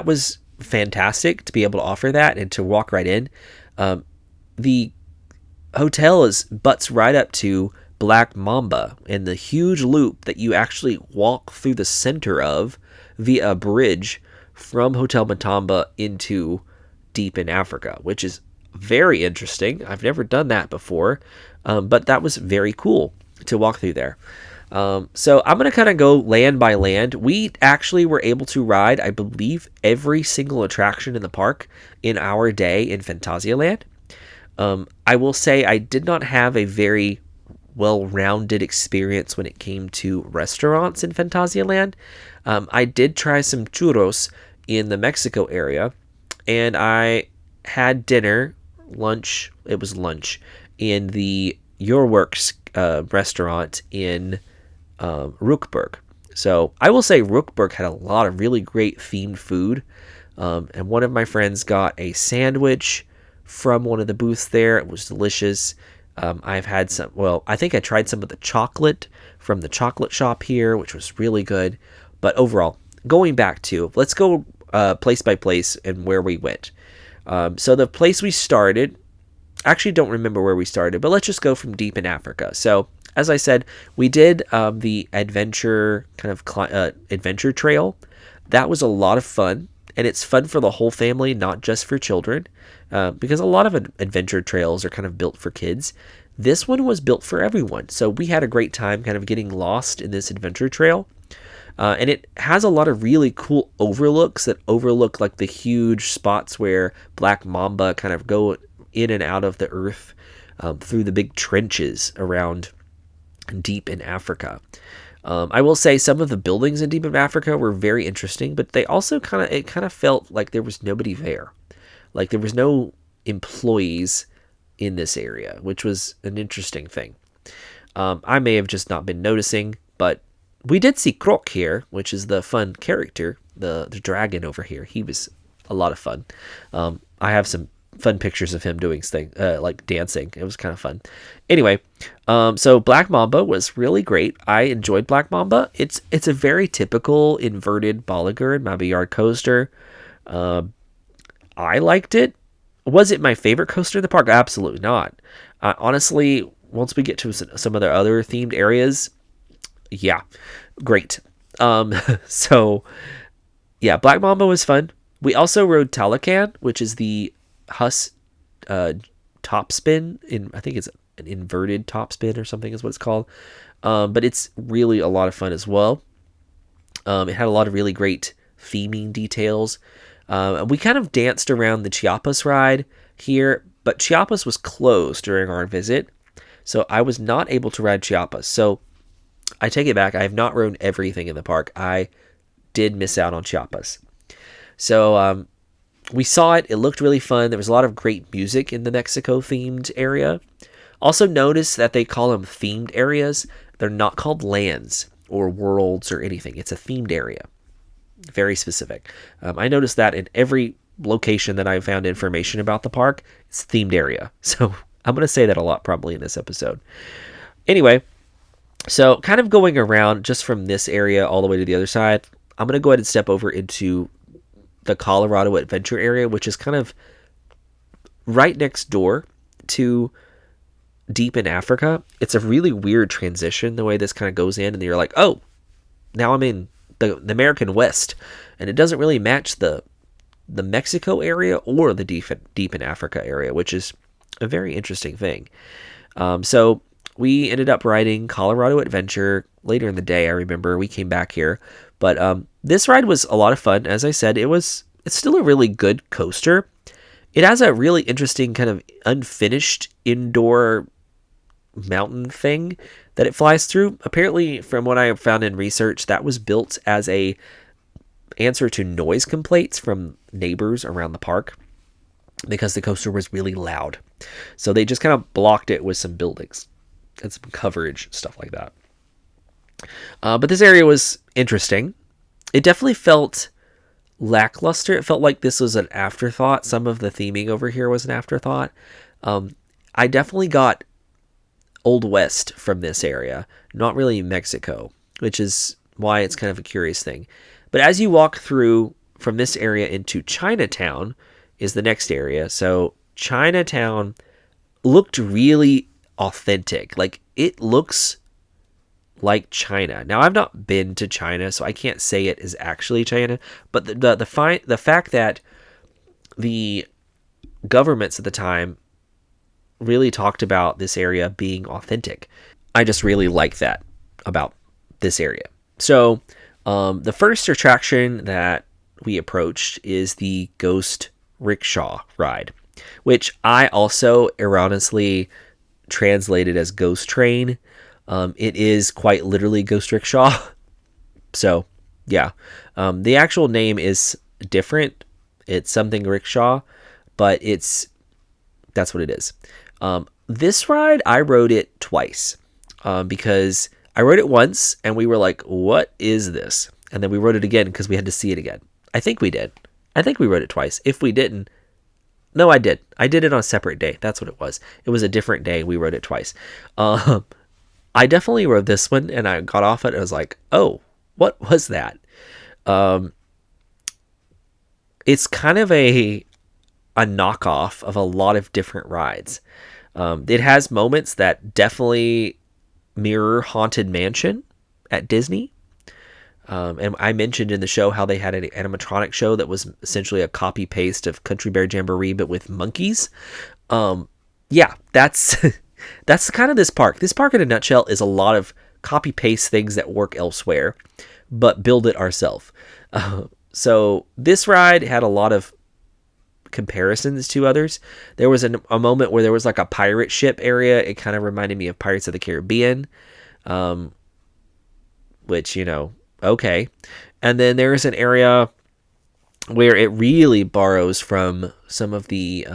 was fantastic to be able to offer that and to walk right in. The hotel butts right up to Black Mamba and the huge loop that you actually walk through the center of via a bridge from Hotel Matamba into deep in Africa, which is very interesting. I've never done that before, but that was very cool to walk through there. So I'm going to kind of go land by land. We actually were able to ride, I believe, every single attraction in the park in our day in Phantasialand. I will say I did not have a very well-rounded experience when it came to restaurants in Phantasialand. I did try some churros in the Mexico area, and I had lunch in the Your Works restaurant in Rookburg. So I will say Rookburg had a lot of really great themed food, and one of my friends got a sandwich from one of the booths there. It was delicious. I've had I think I tried some of the chocolate from the chocolate shop here, which was really good. But overall, going back to, let's go place by place and where we went. So the place we started, I actually don't remember where we started, but let's just go from deep in Africa. So as I said, we did the adventure adventure trail. That was a lot of fun, and it's fun for the whole family, not just for children, because a lot of adventure trails are kind of built for kids. This one was built for everyone, so we had a great time kind of getting lost in this adventure trail. And it has a lot of really cool overlooks that overlook like the huge spots where Black Mamba kind of go in and out of the earth through the big trenches around deep in Africa. I will say some of the buildings in deep in Africa were very interesting, but they also kind of felt like there was nobody there. Like there was no employees in this area, which was an interesting thing. I may have just not been noticing, but we did see Croc here, which is the fun character, the dragon over here. He was a lot of fun. I have some fun pictures of him doing things, like dancing. It was kind of fun. Anyway, so Black Mamba was really great. I enjoyed Black Mamba. It's a very typical inverted Bolliger and Mabillard coaster. I liked it. Was it my favorite coaster in the park? Absolutely not. Honestly, once we get to some of the other themed areas, yeah, great. Um, so yeah, Black Mamba was fun. We also rode Talakan, which is the Huss uh, top spin. I think it's an inverted top spin or something is what it's called. But it's really a lot of fun as well. It had a lot of really great theming details. We kind of danced around the Chiapas ride here, but Chiapas was closed during our visit, so I was not able to ride Chiapas. So I take it back. I have not rode everything in the park. I did miss out on Chiapas. So we saw it. It looked really fun. There was a lot of great music in the Mexico themed area. Also notice that they call them themed areas. They're not called lands or worlds or anything. It's a themed area. Very specific. I noticed that in every location that I found information about the park, it's a themed area. So I'm going to say that a lot probably in this episode. Anyway, so kind of going around just from this area all the way to the other side, I'm going to go ahead and step over into the Colorado Adventure area, which is kind of right next door to Deep in Africa. It's a really weird transition the way this kind of goes in, and you're like, oh, now I'm in the American West, and it doesn't really match the Mexico area or the Deep in Africa area, which is a very interesting thing. So we ended up riding Colorado Adventure later in the day. I remember we came back here, but this ride was a lot of fun. As I said, it's still a really good coaster. It has a really interesting kind of unfinished indoor mountain thing that it flies through. Apparently, from what I found in research, that was built as a answer to noise complaints from neighbors around the park because the coaster was really loud. So they just kind of blocked it with some buildings and some coverage, stuff like that. But this area was interesting. It definitely felt lackluster. It felt like this was an afterthought. Some of the theming over here was an afterthought. I definitely got Old West from this area, not really Mexico, which is why it's kind of a curious thing. But as you walk through from this area into Chinatown is the next area. So Chinatown looked really authentic. Like, it looks like China. Now, I've not been to China, so I can't say it is actually China, but the fact that the governments at the time really talked about this area being authentic, I just really like that about this area. So the first attraction that we approached is the Ghost Rickshaw ride, which I also erroneously translated as Ghost Train. It is quite literally Ghost Rickshaw. So yeah, the actual name is different. It's something rickshaw, but that's what it is. This ride, I rode it twice because I rode it once and we were like, what is this? And then we rode it again because we had to see it again. I think we did. I think we rode it twice. If we didn't, no, I did. I did it on a separate day. That's what it was. It was a different day. We rode it twice. I definitely rode this one and I got off it and I was like, oh, what was that? It's kind of a knockoff of a lot of different rides. It has moments that definitely mirror Haunted Mansion at Disney. And I mentioned in the show how they had an animatronic show that was essentially a copy paste of Country Bear Jamboree, but with monkeys. Yeah, that's that's kind of this park. This park in a nutshell is a lot of copy paste things that work elsewhere, but build it ourselves. So this ride had a lot of comparisons to others. There was a moment where there was like a pirate ship area. It kind of reminded me of Pirates of the Caribbean, which, okay. And then there's an area where it really borrows from some of the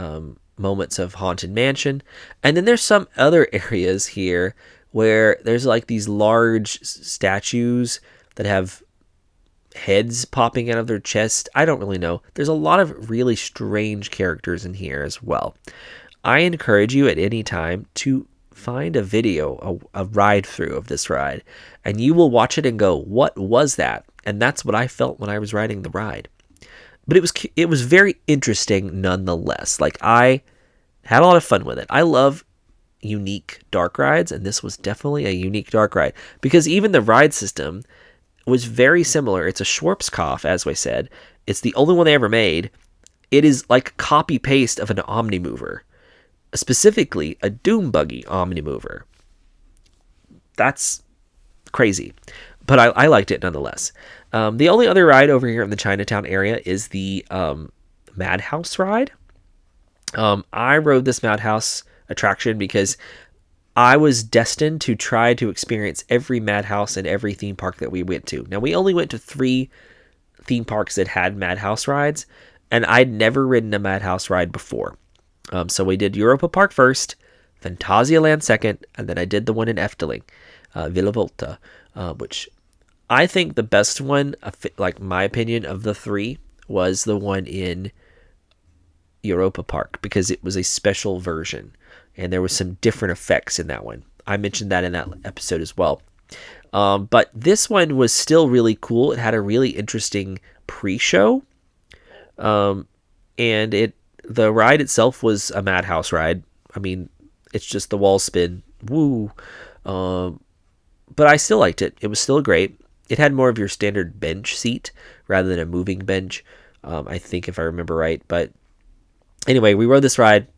moments of Haunted Mansion. And then there's some other areas here where there's like these large statues that have heads popping out of their chest. I don't really know. There's a lot of really strange characters in here as well. I encourage you at any time to find a video, a ride through of this ride, and you will watch it and go, what was that? And that's what I felt when I was riding the ride. But it was very interesting nonetheless. Like, I had a lot of fun with it. I love unique dark rides, and this was definitely a unique dark ride because even the ride system was very similar. It's a Schwarzkopf, as we said. It's the only one they ever made. It is like copy paste of an Omnimover, specifically a Doom Buggy Omnimover. That's crazy, but I liked it nonetheless. The only other ride over here in the Chinatown area is the Madhouse ride. I rode this Madhouse attraction because I was destined to try to experience every Madhouse and every theme park that we went to. Now, we only went to 3 theme parks that had Madhouse rides, and I'd never ridden a Madhouse ride before. So we did Europa Park first, Phantasialand second, and then I did the one in Efteling, Villa Volta, which I think the best one, like my opinion of the 3, was the one in Europa Park, because it was a special version and there was some different effects in that one. I mentioned that in that episode as well. But this one was still really cool. It had a really interesting pre-show. And the ride itself was a Madhouse ride. I mean, it's just the wall spin. Woo. But I still liked it. It was still great. It had more of your standard bench seat rather than a moving bench, I think, if I remember right. But anyway, we rode this ride.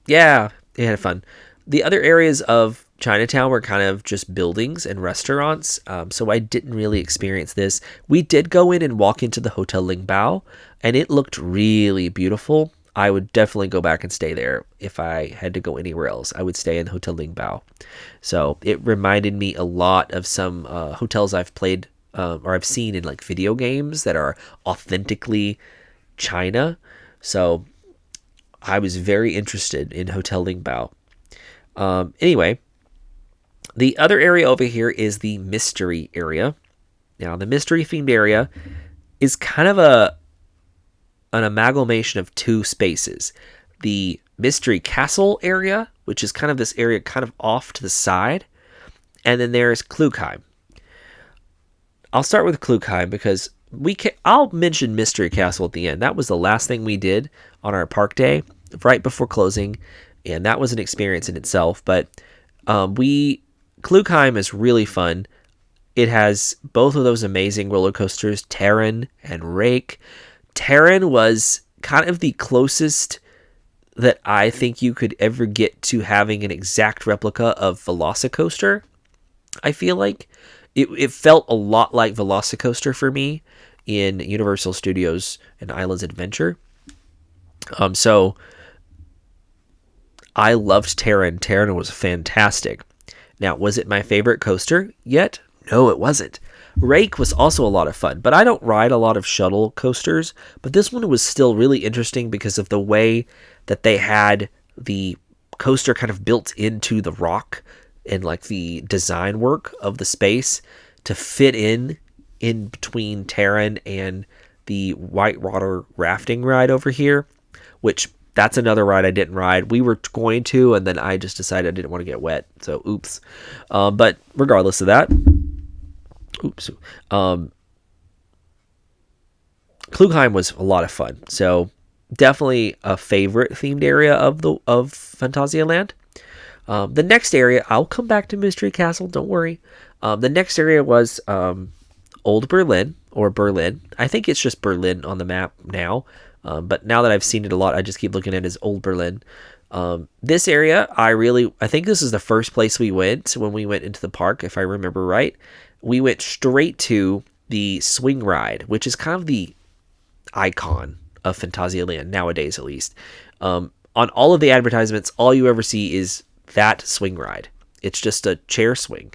Yeah, it had fun. The other areas of Chinatown were kind of just buildings and restaurants, so I didn't really experience this. We did go in and walk into the Hotel Lingbao, and it looked really beautiful. I would definitely go back and stay there if I had to go anywhere else. I would stay in Hotel Lingbao. So it reminded me a lot of some hotels I've played or I've seen in like video games that are authentically China. So I was very interested in Hotel Lingbao. Anyway, the other area over here is the mystery area. Now, the mystery themed area is kind of an amalgamation of 2 spaces. The mystery castle area, which is kind of this area kind of off to the side, and then there's Klugheim. I'll start with Klugheim because I'll mention Mystery Castle at the end. That was the last thing we did on our park day, right before closing, and that was an experience in itself. But Klugheim is really fun. It has both of those amazing roller coasters, Terran and Rake. Terran was kind of the closest that I think you could ever get to having an exact replica of Velocicoaster. I feel like it felt a lot like Velocicoaster for me in Universal Studios and Islands Adventure. So I loved Terran. Terran was fantastic. Now, was it my favorite coaster yet? No, it wasn't. Rake was also a lot of fun, but I don't ride a lot of shuttle coasters, but this one was still really interesting because of the way that they had the coaster kind of built into the rock and like the design work of the space to fit in between Terran and the whitewater rafting ride over here, which that's another ride I didn't ride. We were going to, and then I just decided I didn't want to get wet, so oops. But regardless of that, Klugheim was a lot of fun. So definitely a favorite themed area of Phantasialand. The next area, I'll come back to Mystery Castle, don't worry. The next area was Old Berlin, or Berlin. I think it's just Berlin on the map now. But now that I've seen it a lot, I just keep looking at it as Old Berlin. This area, I think this is the first place we went when we went into the park, if I remember right. We went straight to the swing ride, which is kind of the icon of Phantasialand nowadays, at least. On all of the advertisements, all you ever see is that swing ride. It's just a chair swing.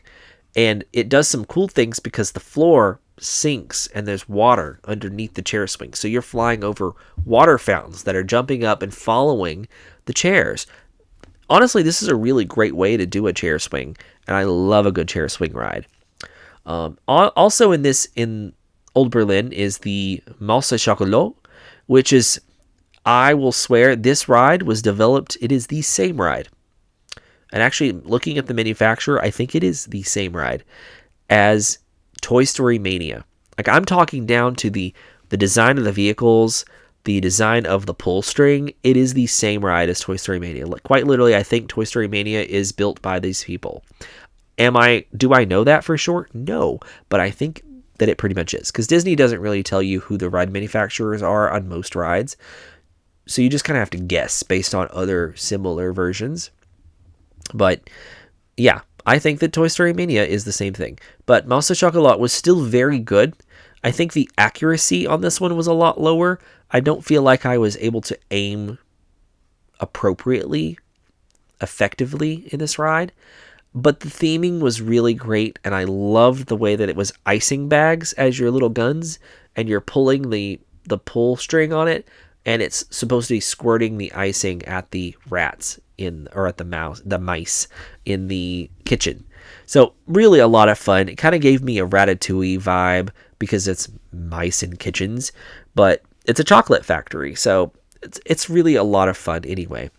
And it does some cool things because the floor sinks and there's water underneath the chair swing. So you're flying over water fountains that are jumping up and following the chairs. Honestly, this is a really great way to do a chair swing, and I love a good chair swing ride. Also in Old Berlin is the Mousse Chocolat, which is, I will swear, this ride was developed, it is the same ride. And actually, looking at the manufacturer, I think it is the same ride as Toy Story Mania. Like, I'm talking down to the design of the vehicles, the design of the pull string. It is the same ride as Toy Story Mania. Like, quite literally, I think Toy Story Mania is built by these people. Do I know that for sure? No, but I think that it pretty much is, because Disney doesn't really tell you who the ride manufacturers are on most rides. So you just kind of have to guess based on other similar versions. But yeah, I think that Toy Story Mania is the same thing. But Mouse de Chocolat was still very good. I think the accuracy on this one was a lot lower. I don't feel like I was able to aim appropriately, effectively in this ride. But the theming was really great, and I loved the way that it was icing bags as your little guns, and you're pulling the pull string on it, and it's supposed to be squirting the icing at the rats at the mice in the kitchen. So really a lot of fun. It kind of gave me a Ratatouille vibe because it's mice in kitchens, but it's a chocolate factory, so it's really a lot of fun anyway.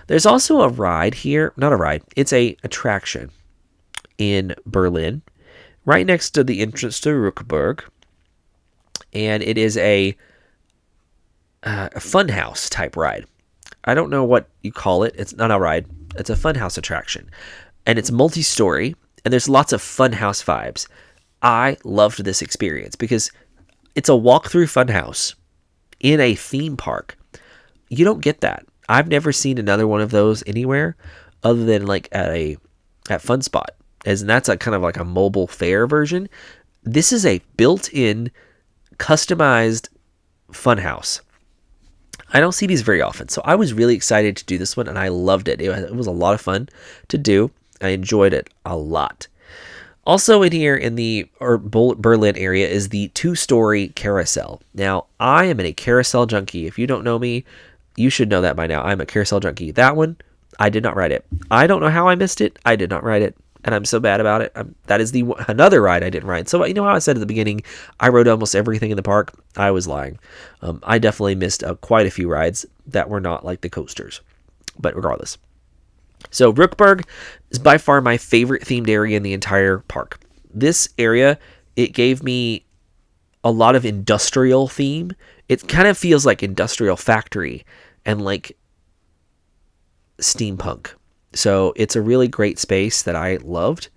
There's also a ride here, not a ride, it's a attraction in Berlin, right next to the entrance to Rookburg, and it is a funhouse type ride. I don't know what you call it. It's not a ride. It's a funhouse attraction, and it's multi-story, and there's lots of funhouse vibes. I loved this experience because it's a walk-through funhouse in a theme park. You don't get that. I've never seen another one of those anywhere other than like at Fun Spot, and that's a kind of like a mobile fair version. This is a built-in, customized funhouse. I don't see these very often, so I was really excited to do this one, and I loved it. It was a lot of fun to do. I enjoyed it a lot. Also in here in the Berlin area is the two-story carousel. Now, I am a carousel junkie. If you don't know me, you should know that by now. I'm a carousel junkie. That one, I did not ride it. I don't know how I missed it. I did not ride it, and I'm so bad about it. That is another ride I didn't ride. So you know how I said at the beginning, I rode almost everything in the park? I was lying. I definitely missed quite a few rides that were not like the coasters. But regardless. So Rookburg is by far my favorite themed area in the entire park. This area, it gave me a lot of industrial theme. It kind of feels like Industrial Factory and like steampunk. So it's a really great space that I loved.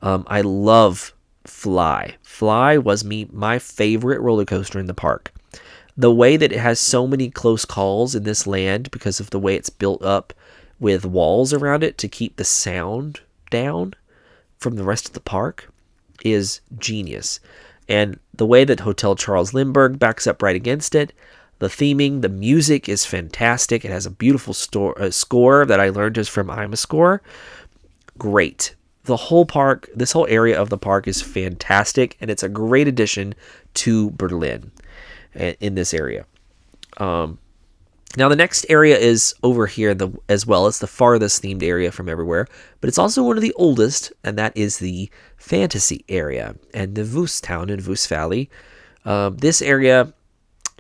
I love Fly. Fly was my favorite roller coaster in the park. The way that it has so many close calls in this land because of the way it's built up with walls around it to keep the sound down from the rest of the park is genius. And the way that Hotel Charles Lindbergh backs up right against it, the theming, the music is fantastic. It has a beautiful score that I learned is from I'm a Score. Great. The whole park, this whole area of the park is fantastic, and it's a great addition to Berlin in this area. Now, the next area is over here as well. It's the farthest themed area from everywhere, but it's also one of the oldest, and that is the Fantasy area and the Voos town in Voos Valley. This area,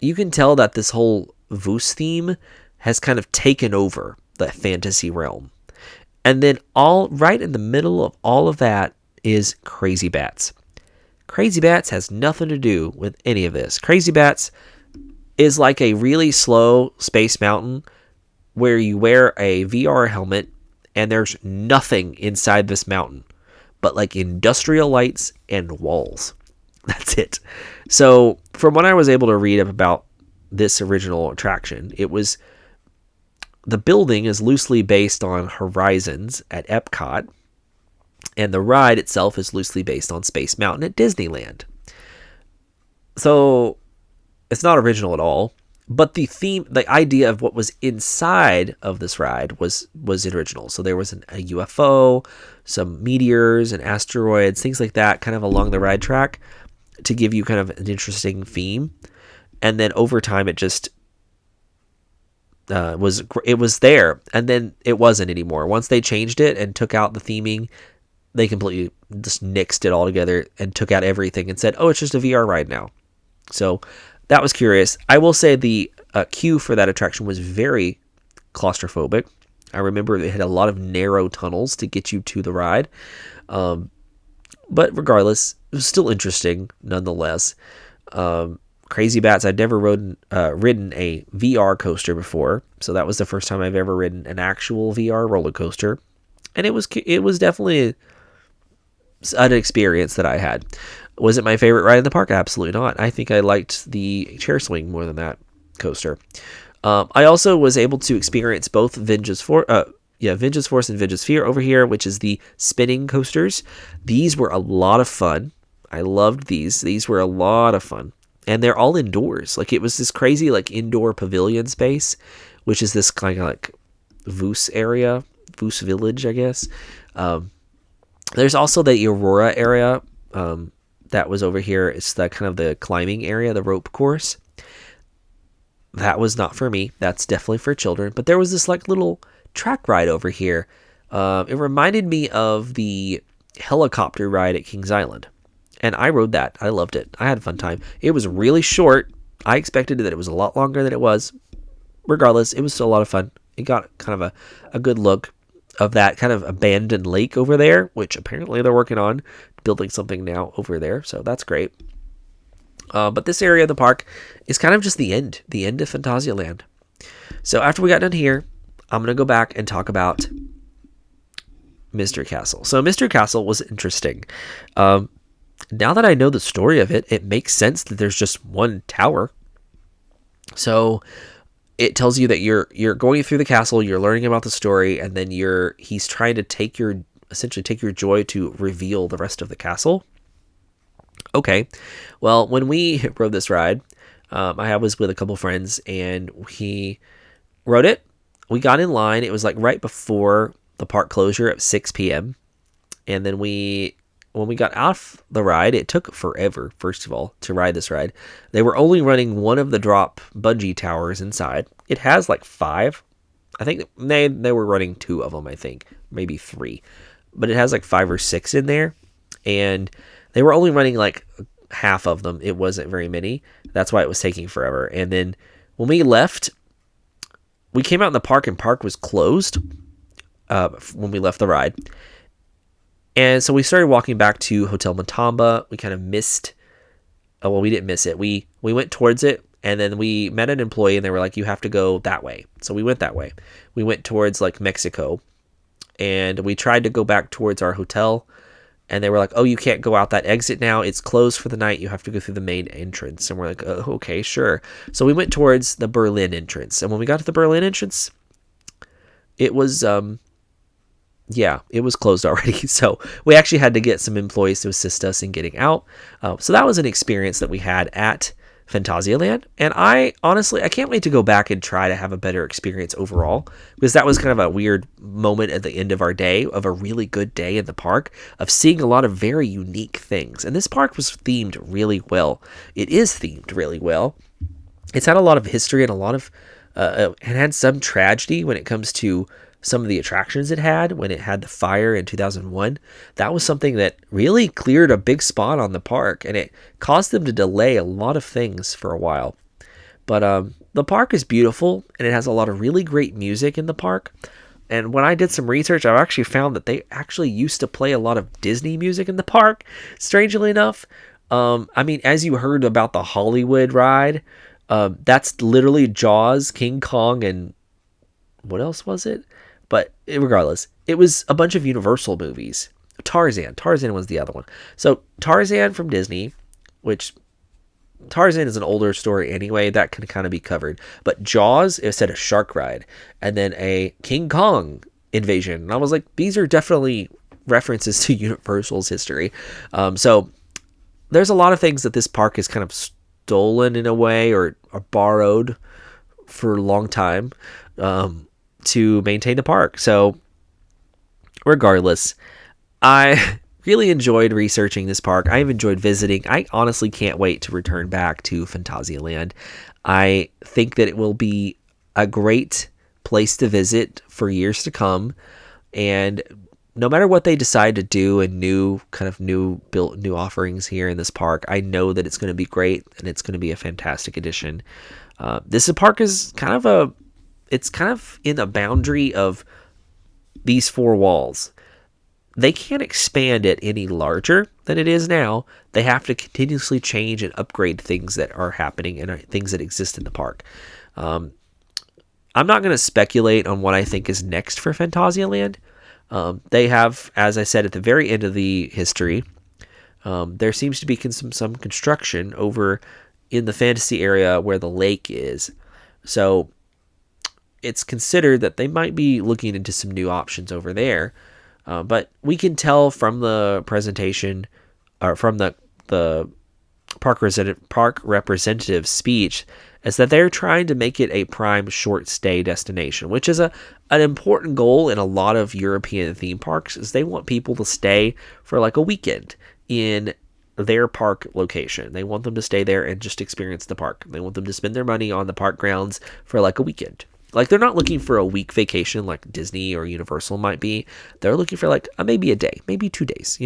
you can tell that this whole Voos theme has kind of taken over the fantasy realm. And then right in the middle of all of that is Crazy Bats. Crazy Bats has nothing to do with any of this. Crazy Bats is like a really slow Space Mountain where you wear a VR helmet and there's nothing inside this mountain but like industrial lights and walls. That's it. So from what I was able to read up about this original attraction, the building is loosely based on Horizons at Epcot, and the ride itself is loosely based on Space Mountain at Disneyland. So it's not original at all, but the idea of what was inside of this ride was original. So there was a UFO, some meteors and asteroids, things like that, kind of along the ride track to give you kind of an interesting theme. And then over time, it just was there, and then it wasn't anymore. Once they changed it and took out the theming, they completely just nixed it all together and took out everything and said, "Oh, it's just a VR ride now." So that was curious. I will say the queue for that attraction was very claustrophobic. I remember it had a lot of narrow tunnels to get you to the ride. But regardless, it was still interesting nonetheless. Crazy Bats, I'd never ridden a VR coaster before, so that was the first time I've ever ridden an actual VR roller coaster, and it was definitely an experience that I had. Was it my favorite ride in the park? Absolutely not. I think I liked the chair swing more than that coaster. I also was able to experience both Vengeance Force and Vengeance Fear over here, which is the spinning coasters. These were a lot of fun. I loved these. These were a lot of fun. And they're all indoors. Like, it was this crazy, like, indoor pavilion space, which is this kind of like Voos area, Voos Village, I guess. There's also the Aurora area that was over here. It's the kind of the climbing area, the rope course. That was not for me. That's definitely for children. But there was this like little track ride over here. It reminded me of the helicopter ride at Kings Island. And I rode that. I loved it. I had a fun time. It was really short. I expected that it was a lot longer than it was. Regardless, it was still a lot of fun. It got kind of a good look of that kind of abandoned lake over there, which apparently they're working on building something now over there. So that's great. But this area of the park is kind of just the end of Phantasialand. So after we got done here, I'm going to go back and talk about Mystery Castle. So Mystery Castle was interesting. Now that I know the story of it, it makes sense that there's just one tower. So it tells you that you're going through the castle, you're learning about the story, and then he's trying to essentially take your joy to reveal the rest of the castle. Okay, well, when we rode this ride, I was with a couple friends, and we rode it. We got in line. It was like right before the park closure at 6 p.m. And then when we got off the ride, it took forever, first of all, to ride this ride. They were only running one of the drop bungee towers inside. It has like 5. I think they were running 2 of them, I think. Maybe 3. But it has like 5 or 6 in there. And they were only running like half of them. It wasn't very many. That's why it was taking forever. And then when we left, we came out in the park, and park was closed when we left the ride. And so we started walking back to Hotel Matamba. We kind of missed. Oh, well, we didn't miss it. We went towards it, and then we met an employee, and they were like, "You have to go that way." So we went that way. We went towards like Mexico, and we tried to go back towards our hotel, and they were like, "Oh, you can't go out that exit now. It's closed for the night. You have to go through the main entrance." And we're like, "Oh, okay, sure." So we went towards the Berlin entrance, and when we got to the Berlin entrance, it was it was closed already. So we actually had to get some employees to assist us in getting out. So that was an experience that we had at Phantasialand. And I can't wait to go back and try to have a better experience overall, because that was kind of a weird moment at the end of our day, of a really good day in the park, of seeing a lot of very unique things. And this park was themed really well. It is themed really well. It's had a lot of history and a lot of, it had some tragedy when it comes to some of the attractions it had. When it had the fire in 2001, that was something that really cleared a big spot on the park, and it caused them to delay a lot of things for a while. But the park is beautiful, and it has a lot of really great music in the park. And when I did some research, I actually found that they actually used to play a lot of Disney music in the park, strangely enough. I mean, as you heard about the Hollywood ride, that's literally Jaws, King Kong, and what else was it? But regardless, it was a bunch of Universal movies. Tarzan was the other one. So Tarzan from Disney, which Tarzan is an older story anyway, that can kind of be covered. But Jaws, it said a shark ride, and then a King Kong invasion. And I was like, these are definitely references to Universal's history. So there's a lot of things that this park is kind of stolen in a way, or borrowed for a long time, to maintain the park. So regardless, I really enjoyed researching this park. I've enjoyed visiting. I honestly can't wait to return back to Phantasialand. I think that it will be a great place to visit for years to come. And no matter what they decide to do and new offerings here in this park, I know that it's going to be great, and it's going to be a fantastic addition. This park is kind of in the boundary of these 4 walls. They can't expand it any larger than it is now. They have to continuously change and upgrade things that are happening and things that exist in the park. I'm not going to speculate on what I think is next for Phantasialand. They have, as I said at the very end of the history, There seems to be some construction over in the fantasy area where the lake is. So it's considered that they might be looking into some new options over there. But we can tell from the presentation, or from the park representative speech, is that they're trying to make it a prime short stay destination, which is an important goal in a lot of European theme parks. Is they want people to stay for like a weekend in their park location. They want them to stay there and just experience the park. They want them to spend their money on the park grounds for like a weekend. Like, they're not looking for a week vacation like Disney or Universal might be. They're looking for like maybe a day, maybe 2 days,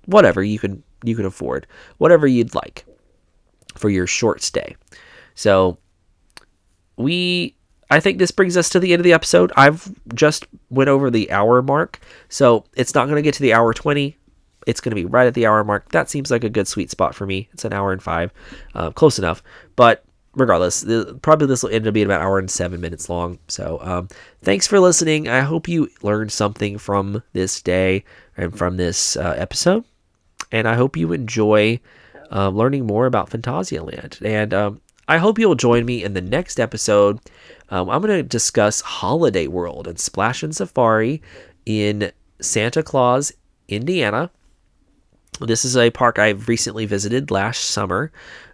whatever you can afford, whatever you'd like for your short stay. So I think this brings us to the end of the episode. I've just went over the hour mark, so it's not going to get to the hour 20. It's going to be right at the hour mark. That seems like a good sweet spot for me. It's an hour and 5, close enough. But regardless, probably this will end up being about an hour and 7 minutes long. So thanks for listening. I hope you learned something from this day and from this episode. And I hope you enjoy learning more about Phantasialand. And I hope you'll join me in the next episode. I'm going to discuss Holiday World and Splash and Safari in Santa Claus, Indiana. This is a park I've recently visited last summer,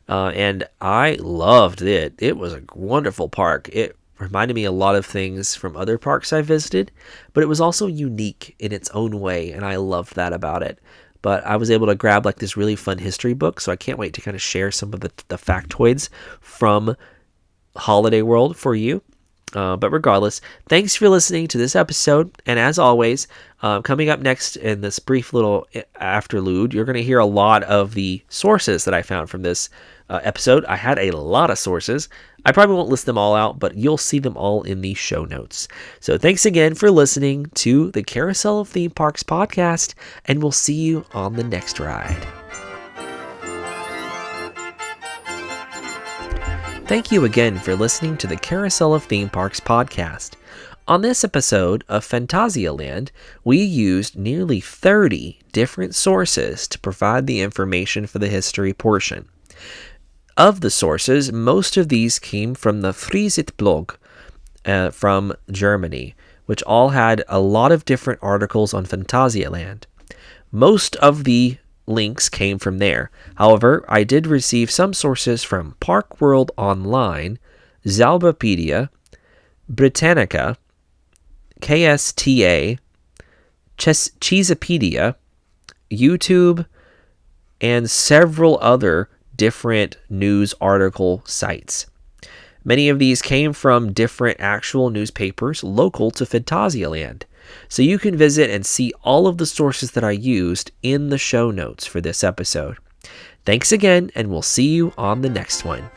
and I loved it. It was a wonderful park. It reminded me a lot of things from other parks I visited, but it was also unique in its own way, and I loved that about it. But I was able to grab like this really fun history book, so I can't wait to kind of share some of the factoids from Holiday World for you. But regardless, thanks for listening to this episode. And as always, coming up next in this brief little afterlude, you're going to hear a lot of the sources that I found from this episode. I had a lot of sources. I probably won't list them all out, but you'll see them all in the show notes. So thanks again for listening to the Carousel of Theme Parks podcast, and we'll see you on the next ride. Thank you again for listening to the Carousel of Theme Parks podcast. On this episode of Phantasialand, we used nearly 30 different sources to provide the information for the history portion. Of the sources, most of these came from the Friesit blog from Germany, which all had a lot of different articles on Phantasialand. Most of the links came from there. However, I did receive some sources from Park World Online, Zalbapedia, Britannica, KSTA, Cheesepedia, YouTube, and several other different news article sites. Many of these came from different actual newspapers local to Phantasialand. So you can visit and see all of the sources that I used in the show notes for this episode. Thanks again, and we'll see you on the next one.